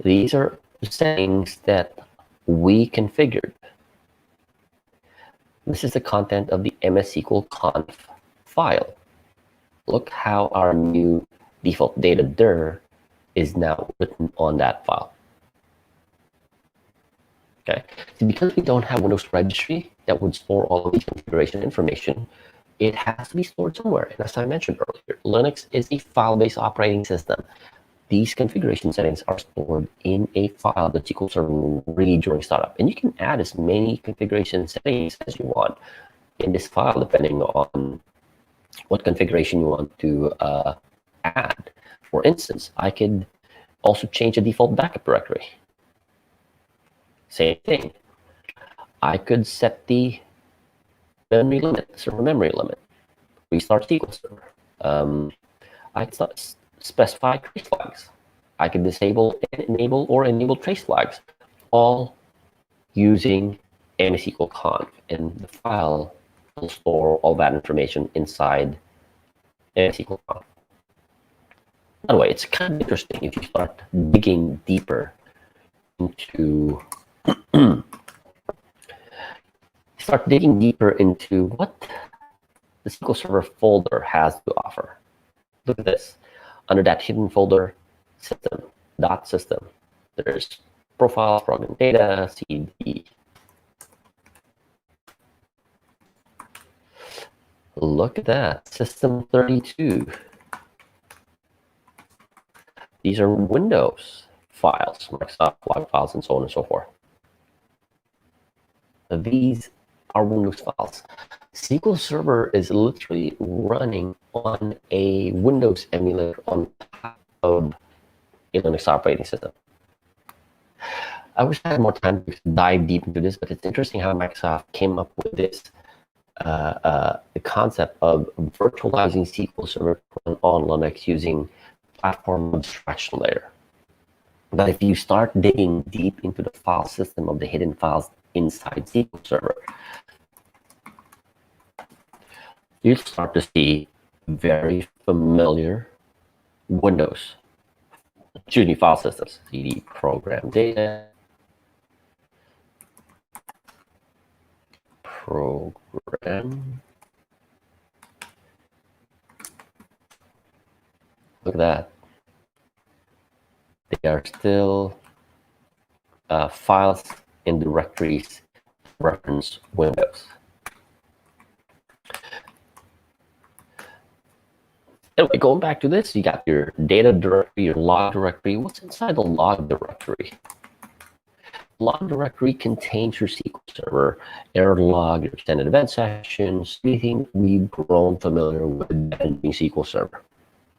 these are settings that we configured. This is the content of the MS SQL Conf file. Look how our new default data dir is now written on that file. Okay, so because we don't have Windows registry that would store all of the configuration information, it has to be stored somewhere. And as I mentioned earlier, Linux is a file-based operating system. These configuration settings are stored in a file that SQL Server will read during startup. And you can add as many configuration settings as you want in this file, depending on what configuration you want to add. For instance, I could also change the default backup directory. Same thing. I could set the memory limit, server memory limit, restart SQL Server. I could specify trace flags. I could disable and enable or enable trace flags, all using MS SQL Conf, and the file will store all that information inside MS SQL Conf. By the way, it's kind of interesting if you start digging deeper into what the SQL Server folder has to offer. Look at this. Under that hidden folder, system, there's profile, program data, CD. Look at that, system 32. These are Windows files, Microsoft log files, and so on and so forth. These are Windows files. SQL Server is literally running on a Windows emulator on top of a Linux operating system. I wish I had more time to dive deep into this, but it's interesting how Microsoft came up with this the concept of virtualizing SQL Server on Linux using platform abstraction layer. But if you start digging deep into the file system of the hidden files inside SQL Server, you start to see very familiar Windows, file systems, CD program data, program. Look at that. They are still files and directories reference Windows. Anyway, going back to this, you got your data directory, your log directory. What's inside the log directory? Log directory contains your SQL Server error log, your extended event sessions, anything we've grown familiar with managing SQL Server.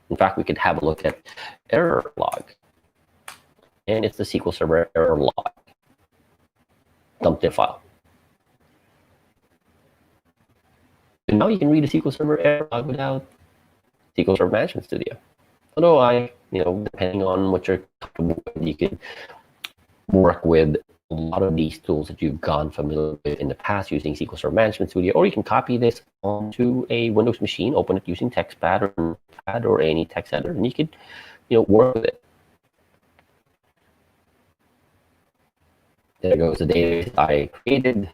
In fact, we could have a look at error log, and it's the SQL Server error log dumped in file. And now you can read a SQL Server error log without SQL Server Management Studio. Although depending on what you're comfortable with, you can work with a lot of these tools that you've gone familiar with in the past using SQL Server Management Studio, or you can copy this onto a Windows machine, open it using TextPad or Notepad or any text editor, and you could, work with it. There goes the database I created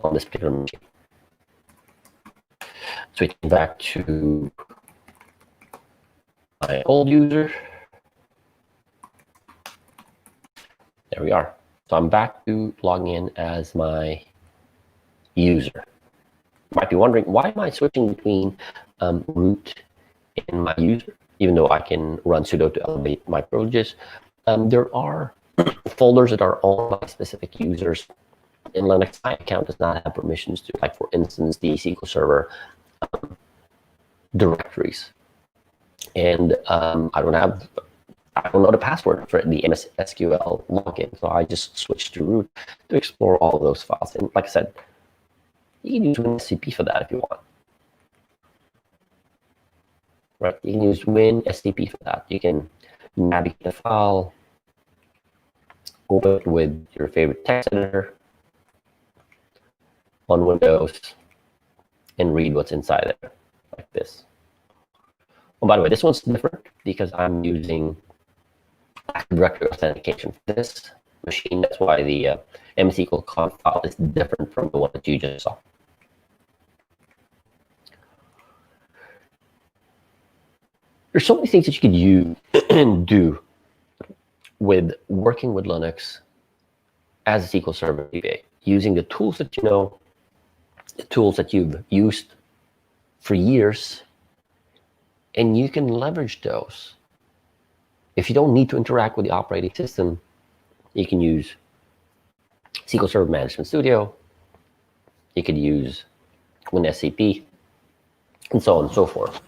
on this particular machine. Switching back to my old user. There we are. So I'm back to logging in as my user. You might be wondering, why am I switching between root and my user, even though I can run sudo to elevate my privileges? There are folders that are owned by specific users. In Linux, my account does not have permissions to, like, for instance, the SQL Server directories. And I don't know the password for the MS SQL login, so I just switched to root to explore all of those files. And like I said, you can use WinSCP for that if you want. Right? You can use WinSCP for that. You can navigate the file, open it with your favorite text editor on Windows, and read what's inside there, like this. Oh, by the way, this one's different because I'm using Active Directory Authentication for this machine. That's why the MSQL conf file is different from the one that you just saw. There's so many things that you could use and do with working with Linux as a SQL Server DBA, using the tools that you know, the tools that you've used for years, and you can leverage those. If you don't need to interact with the operating system, you can use SQL Server Management Studio, you could use WinSCP, and so on and so forth.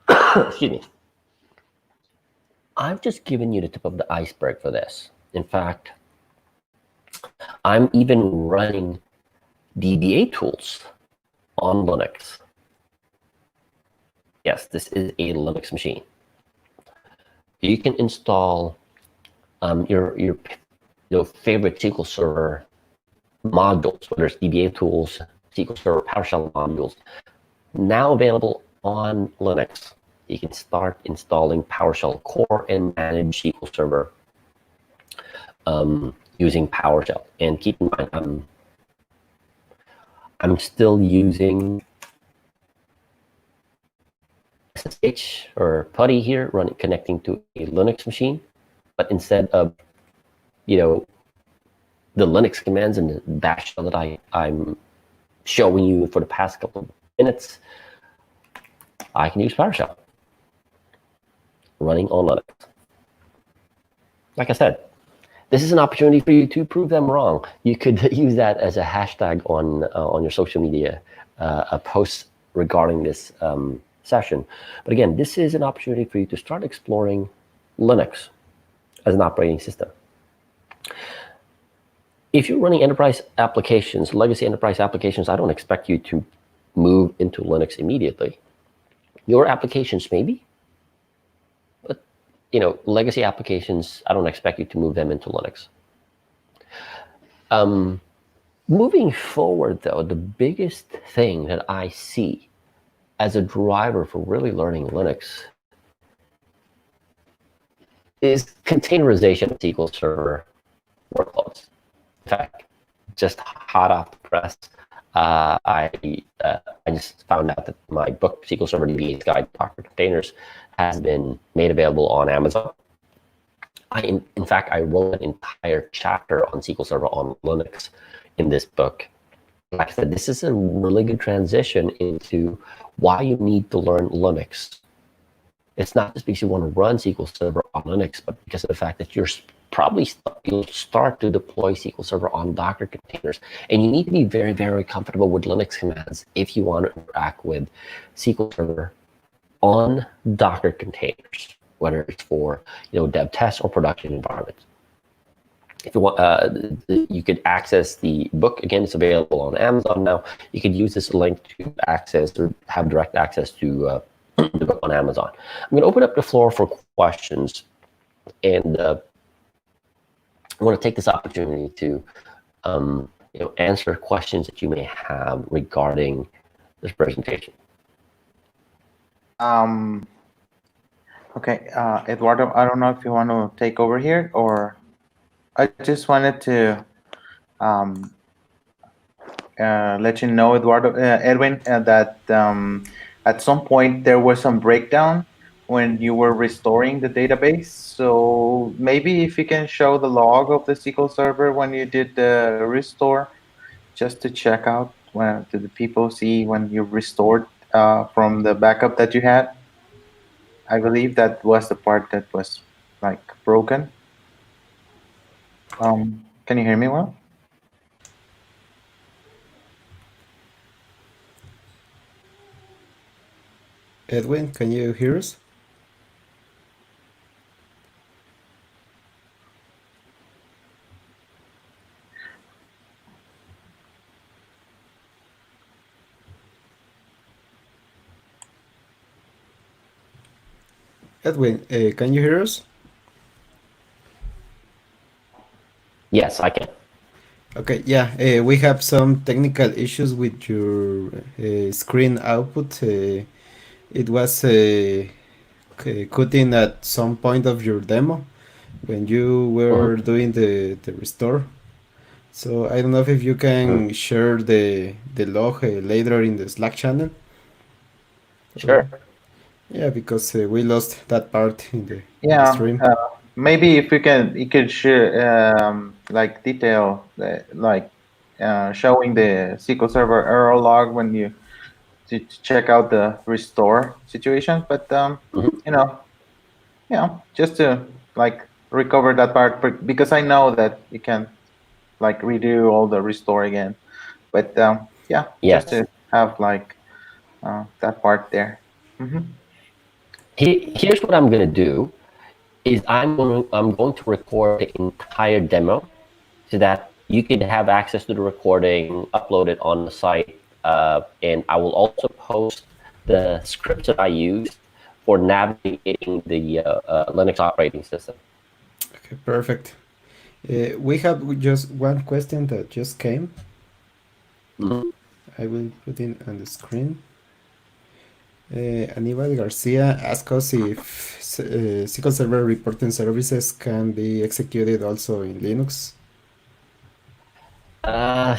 Excuse me. I've just given you the tip of the iceberg for this. In fact, I'm even running DBA tools on Linux. Yes, this is a Linux machine. You can install your favorite SQL Server modules, whether it's DBA tools, SQL Server PowerShell modules, now available on Linux. You can start installing PowerShell core and manage SQL Server using PowerShell. And keep in mind, I'm still using SSH or PuTTY here, connecting to a Linux machine, but instead of the Linux commands and the bash shell that I'm showing you for the past couple of minutes, I can use PowerShell running on Linux. Like I said, this is an opportunity for you to prove them wrong. You could use that as a hashtag on your social media posts regarding this session. But again, this is an opportunity for you to start exploring Linux as an operating system. If you're running enterprise applications, legacy enterprise applications, I don't expect you to move into Linux immediately. Your applications maybe, but legacy applications, I don't expect you to move them into Linux. Moving forward though, the biggest thing that I see as a driver for really learning Linux is containerization of SQL Server workloads. In fact, just hot off the press, I just found out that my book, SQL Server DBA's Guide to Docker Containers, has been made available on Amazon. In fact, I wrote an entire chapter on SQL Server on Linux in this book. like I said, this is a really good transition into why you need to learn Linux. It's not just because you want to run SQL Server on Linux, but because of the fact that you'll start to deploy SQL Server on Docker containers. And you need to be very, very comfortable with Linux commands if you want to interact with SQL Server on Docker containers, whether it's for dev test or production environments. If you want, you could access the book. Again, it's available on Amazon now. You could use this link to access or have direct access to the book on Amazon. I'm going to open up the floor for questions, and I want to take this opportunity to answer questions that you may have regarding this presentation. Okay, Eduardo, I don't know if you want to take over here, or I just wanted to let you know, Eduardo, Edwin, that at some point there was some breakdown when you were restoring the database. So maybe if you can show the log of the SQL Server when you did the restore, just to check out when do the people see when you restored from the backup that you had. I believe that was the part that was like broken. Can you hear me well? Edwin, can you hear us? Edwin, can you hear us? Yes, I can. Okay, yeah, we have some technical issues with your screen output. It was cutting at some point of your demo when you were doing the restore. So I don't know if you can share the log later in the Slack channel. Sure. Yeah, because we lost that part in the stream. Maybe if you could share like detail like showing the SQL Server error log when you to check out the restore situation. But just to like recover that part, because I know that you can like redo all the restore again. But Yes. just to have like that part there. Here's what I'm going to do is I'm going to record the entire demo so that you can have access to the recording, upload it on the site, and I will also post the scripts that I used for navigating the Linux operating system. Okay, perfect. We have just one question that just came. I will put it on the screen. Aníbal Garcia asked us if SQL Server reporting services can be executed also in Linux.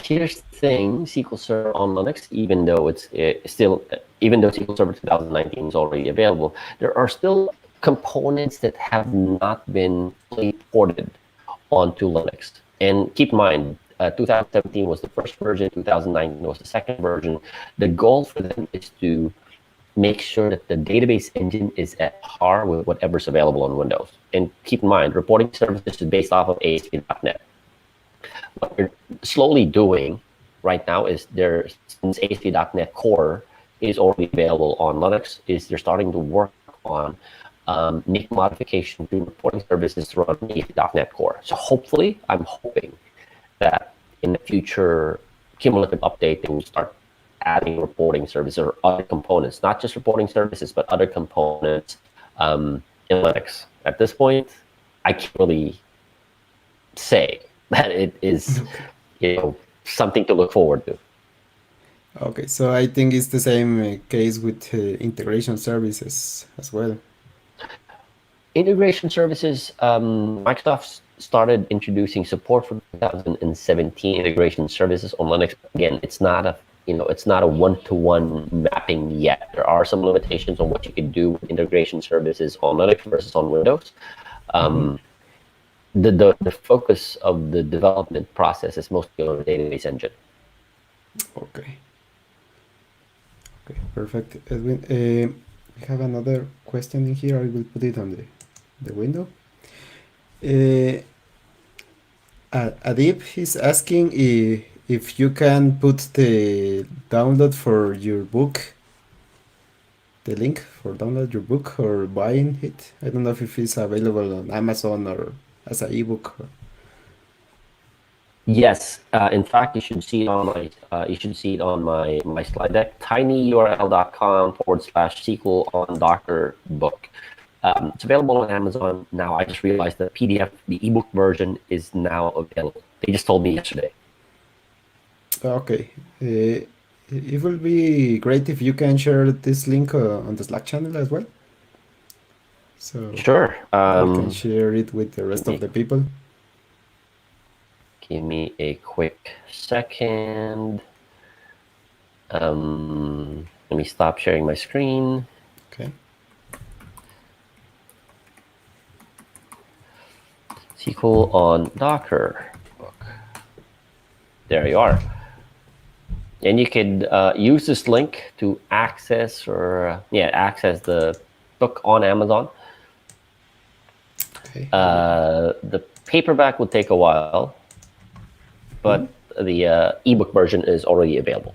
Here's the thing: SQL Server on Linux, even though SQL Server 2019 is already available, there are still components that have not been fully ported onto Linux. And keep in mind, 2017 was the first version, 2019 was the second version. The goal for them is to make sure that the database engine is at par with whatever's available on Windows. And keep in mind, reporting services is based off of ASP.NET. What we're slowly doing right now is since ASP.NET Core is already available on Linux, is they're starting to work on make modification to reporting services to run ASP.NET Core. So hopefully, I'm hoping that in the future cumulative update, they will start adding reporting services or other components, not just reporting services, but other components in Linux. At this point, I can't really say that it is something to look forward to. Okay, so I think it's the same case with integration services as well. Integration services, Microsoft started introducing support for 2017 integration services on Linux. Again, it's not a one-to-one mapping yet. There are some limitations on what you can do with integration services on Linux versus on Windows. The focus of the development process is mostly on the database engine. Okay. Okay, perfect, Edwin. We have another question in here. I will put it on the window. Adib is asking if you can put the download for your book, the link for download your book or buying it. I don't know if it's available on Amazon or as an ebook. Yes, in fact, you should see it on my slide deck, tinyurl.com/SQL on Docker book. It's available on Amazon now. I just realized the PDF, the ebook version, is now available. They just told me yesterday. Okay. It will be great if you can share this link on the Slack channel as well. So Sure. we can share it with the rest of the people. Give me a quick second. Let me stop sharing my screen. Okay. SQL on Docker book. There you are. And you could use this link to access access the book on Amazon. Okay. The paperback will take a while, but the ebook version is already available.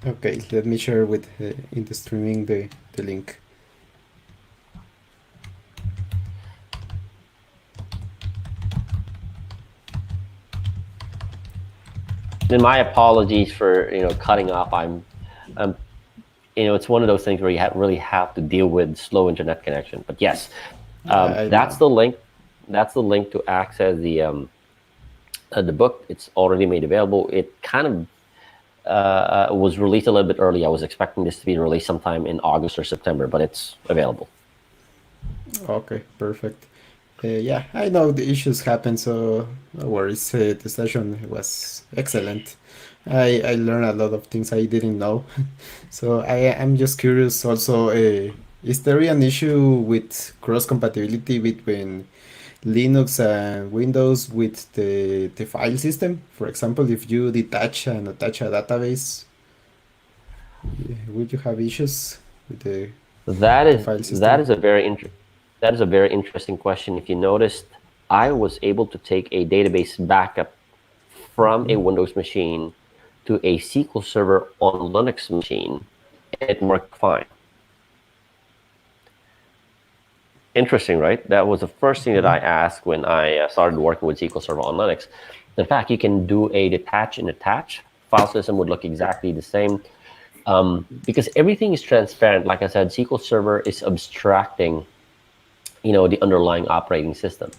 Okay, let me share with in the streaming the link. And my apologies for cutting off. I'm it's one of those things where you really have to deal with slow internet connection. But yes, that's the link. That's the link to access the book. It's already made available. It kind of was released a little bit early. I was expecting this to be released sometime in August or September, but it's available. Okay, perfect. Yeah, I know the issues happen, so no worries. The session was excellent. I learned a lot of things I didn't know. So I'm just curious also, is there an issue with cross-compatibility between Linux and Windows with the file system? For example, if you detach and attach a database, would you have issues with the file system? That is a very interesting question. If you noticed, I was able to take a database backup from a Windows machine to a SQL Server on Linux machine, and it worked fine. Interesting, right? That was the first thing that I asked when I started working with SQL Server on Linux. In fact, you can do a detach and attach. File system would look exactly the same. Because everything is transparent. Like I said, SQL Server is abstracting, the underlying operating system.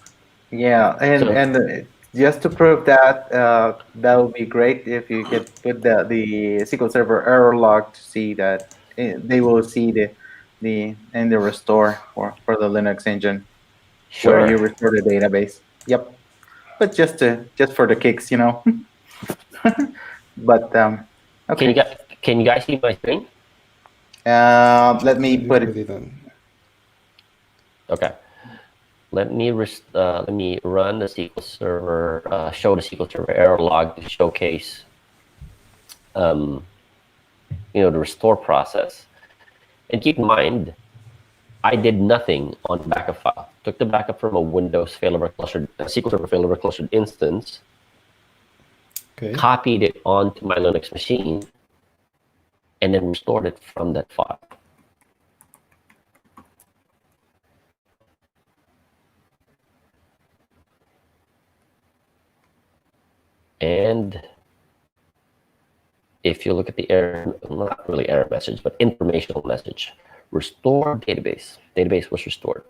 Yeah, and just to prove that, that would be great if you could put the SQL Server error log to see that they will see the restore for the Linux engine where you restore the database. Yep, but just for the kicks, But okay. Can you guys see my screen? Let me put it on. Okay. Let me run the SQL Server, show the SQL Server error log to showcase, the restore process. And keep in mind, I did nothing on the backup file. Took the backup from a Windows failover clustered SQL Server failover clustered instance, copied it onto my Linux machine, and then restored it from that file. And if you look at the error, not really error message, but informational message, restore database. Database was restored.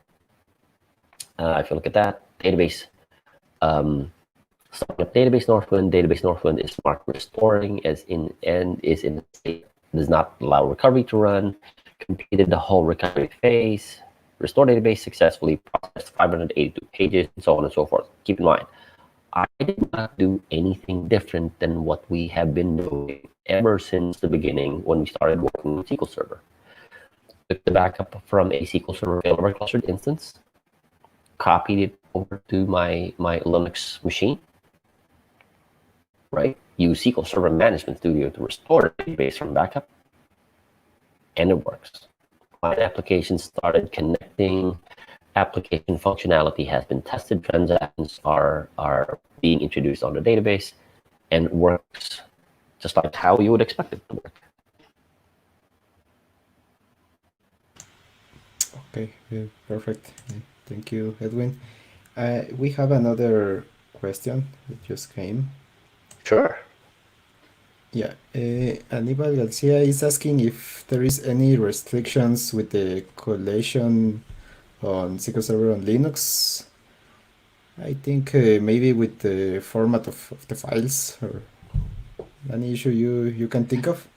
If you look at that, database, starting up database Northwind. Database Northwind is marked restoring as in and is in state. Does not allow recovery to run. Completed the whole recovery phase. Restore database successfully. Processed 582 pages, and so on and so forth. Keep in mind, I did not do anything different than what we have been doing ever since the beginning when we started working with SQL Server. Took the backup from a SQL Server failover clustered instance, copied it over to my Linux machine, right? Use SQL Server Management Studio to restore the database from backup, and it works. Client applications started connecting. Application functionality has been tested. Transactions are being introduced on the database, and it works just like how you would expect it to work. Okay, perfect. Thank you, Edwin. We have another question that just came. Sure. Yeah, Aníbal Garcia is asking if there is any restrictions with the collation on SQL Server on Linux. I think maybe with the format of the files, or any issue you can think of.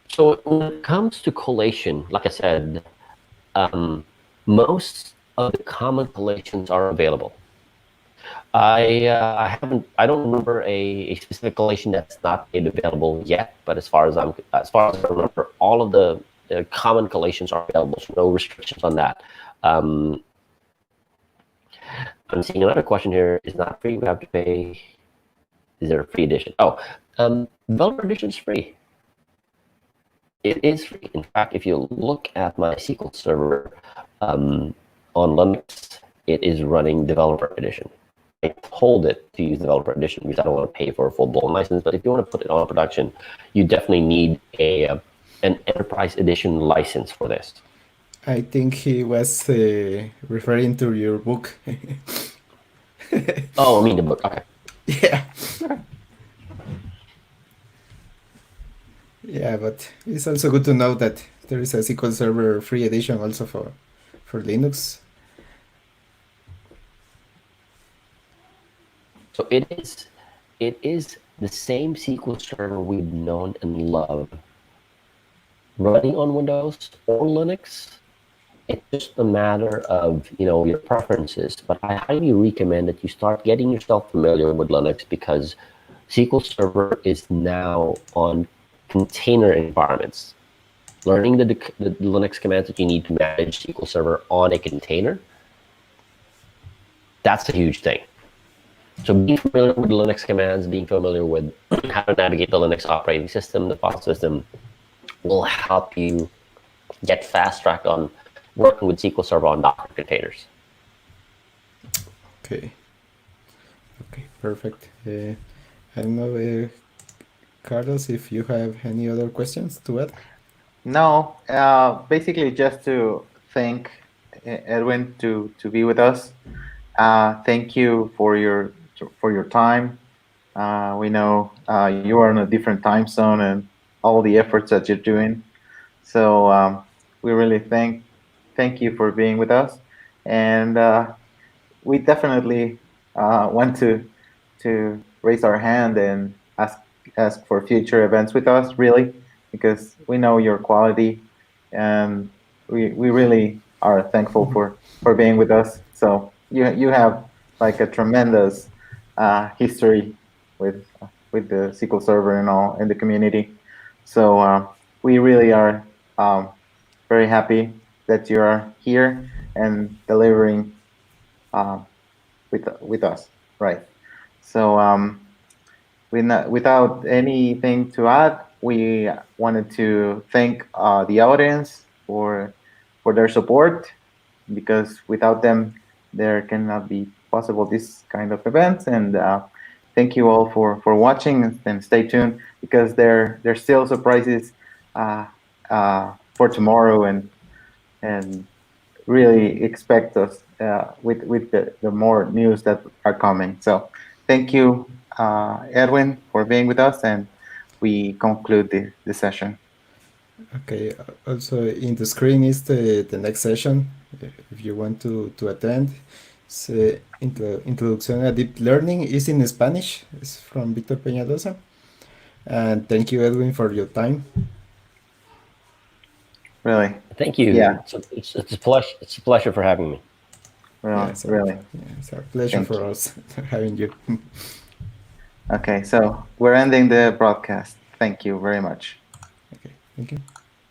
So when it comes to collation, like I said, most of the common collations are available. I don't remember a specific collation that's not made available yet, but as far as I remember, all of the common collations are available, so no restrictions on that. I'm seeing another question here. Is not free, we have to pay. Is there a free edition? Oh, developer edition is free. It is free. In fact, if you look at my SQL Server on Linux, it is running developer edition. I told it to use developer edition because I don't want to pay for a full-blown license. But if you want to put it on production, you definitely need an enterprise edition license for this. I think he was referring to your book. Oh, I mean the book. Okay. Yeah. Yeah, but it's also good to know that there is a SQL Server free edition also for Linux. So it is the same SQL Server we've known and loved, running on Windows or Linux. It's just a matter of your preferences. But I highly recommend that you start getting yourself familiar with Linux, because SQL Server is now on container environments. Learning the Linux commands that you need to manage SQL Server on a container, that's a huge thing. So being familiar with Linux commands, being familiar with how to navigate the Linux operating system, the file system, will help you get fast-tracked on working with SQL Server on Docker containers. Okay, perfect. I don't know, Carlos, if you have any other questions to add? No, basically just to thank Edwin to be with us. Thank you for your time. We know you are in a different time zone and all the efforts that you're doing. So we really thank you for being with us, and we definitely want to raise our hand and ask for future events with us, really, because we know your quality, and we really are thankful for being with us. So you have like a tremendous history with the SQL Server and all in the community. So we really are very happy that you are here and delivering with us, right? So without anything to add, we wanted to thank the audience for their support, because without them, there cannot be possible this kind of events. And thank you all for watching, and stay tuned, because there's still surprises for tomorrow, and really expect us with the more news that are coming. So thank you, Edwin, for being with us, and we conclude the session. Okay, also in the screen is the next session, if you want to attend. It's Introducción a Deep Learning, is in Spanish. It's from Víctor Peñalosa. And thank you, Edwin, for your time. Really. Thank you. Yeah. It's a pleasure. It's a pleasure for having me. Well, Yeah, really. Yeah, it's a pleasure Thank for you. us having you. Okay, so we're ending the broadcast. Thank you very much. Okay, thank you.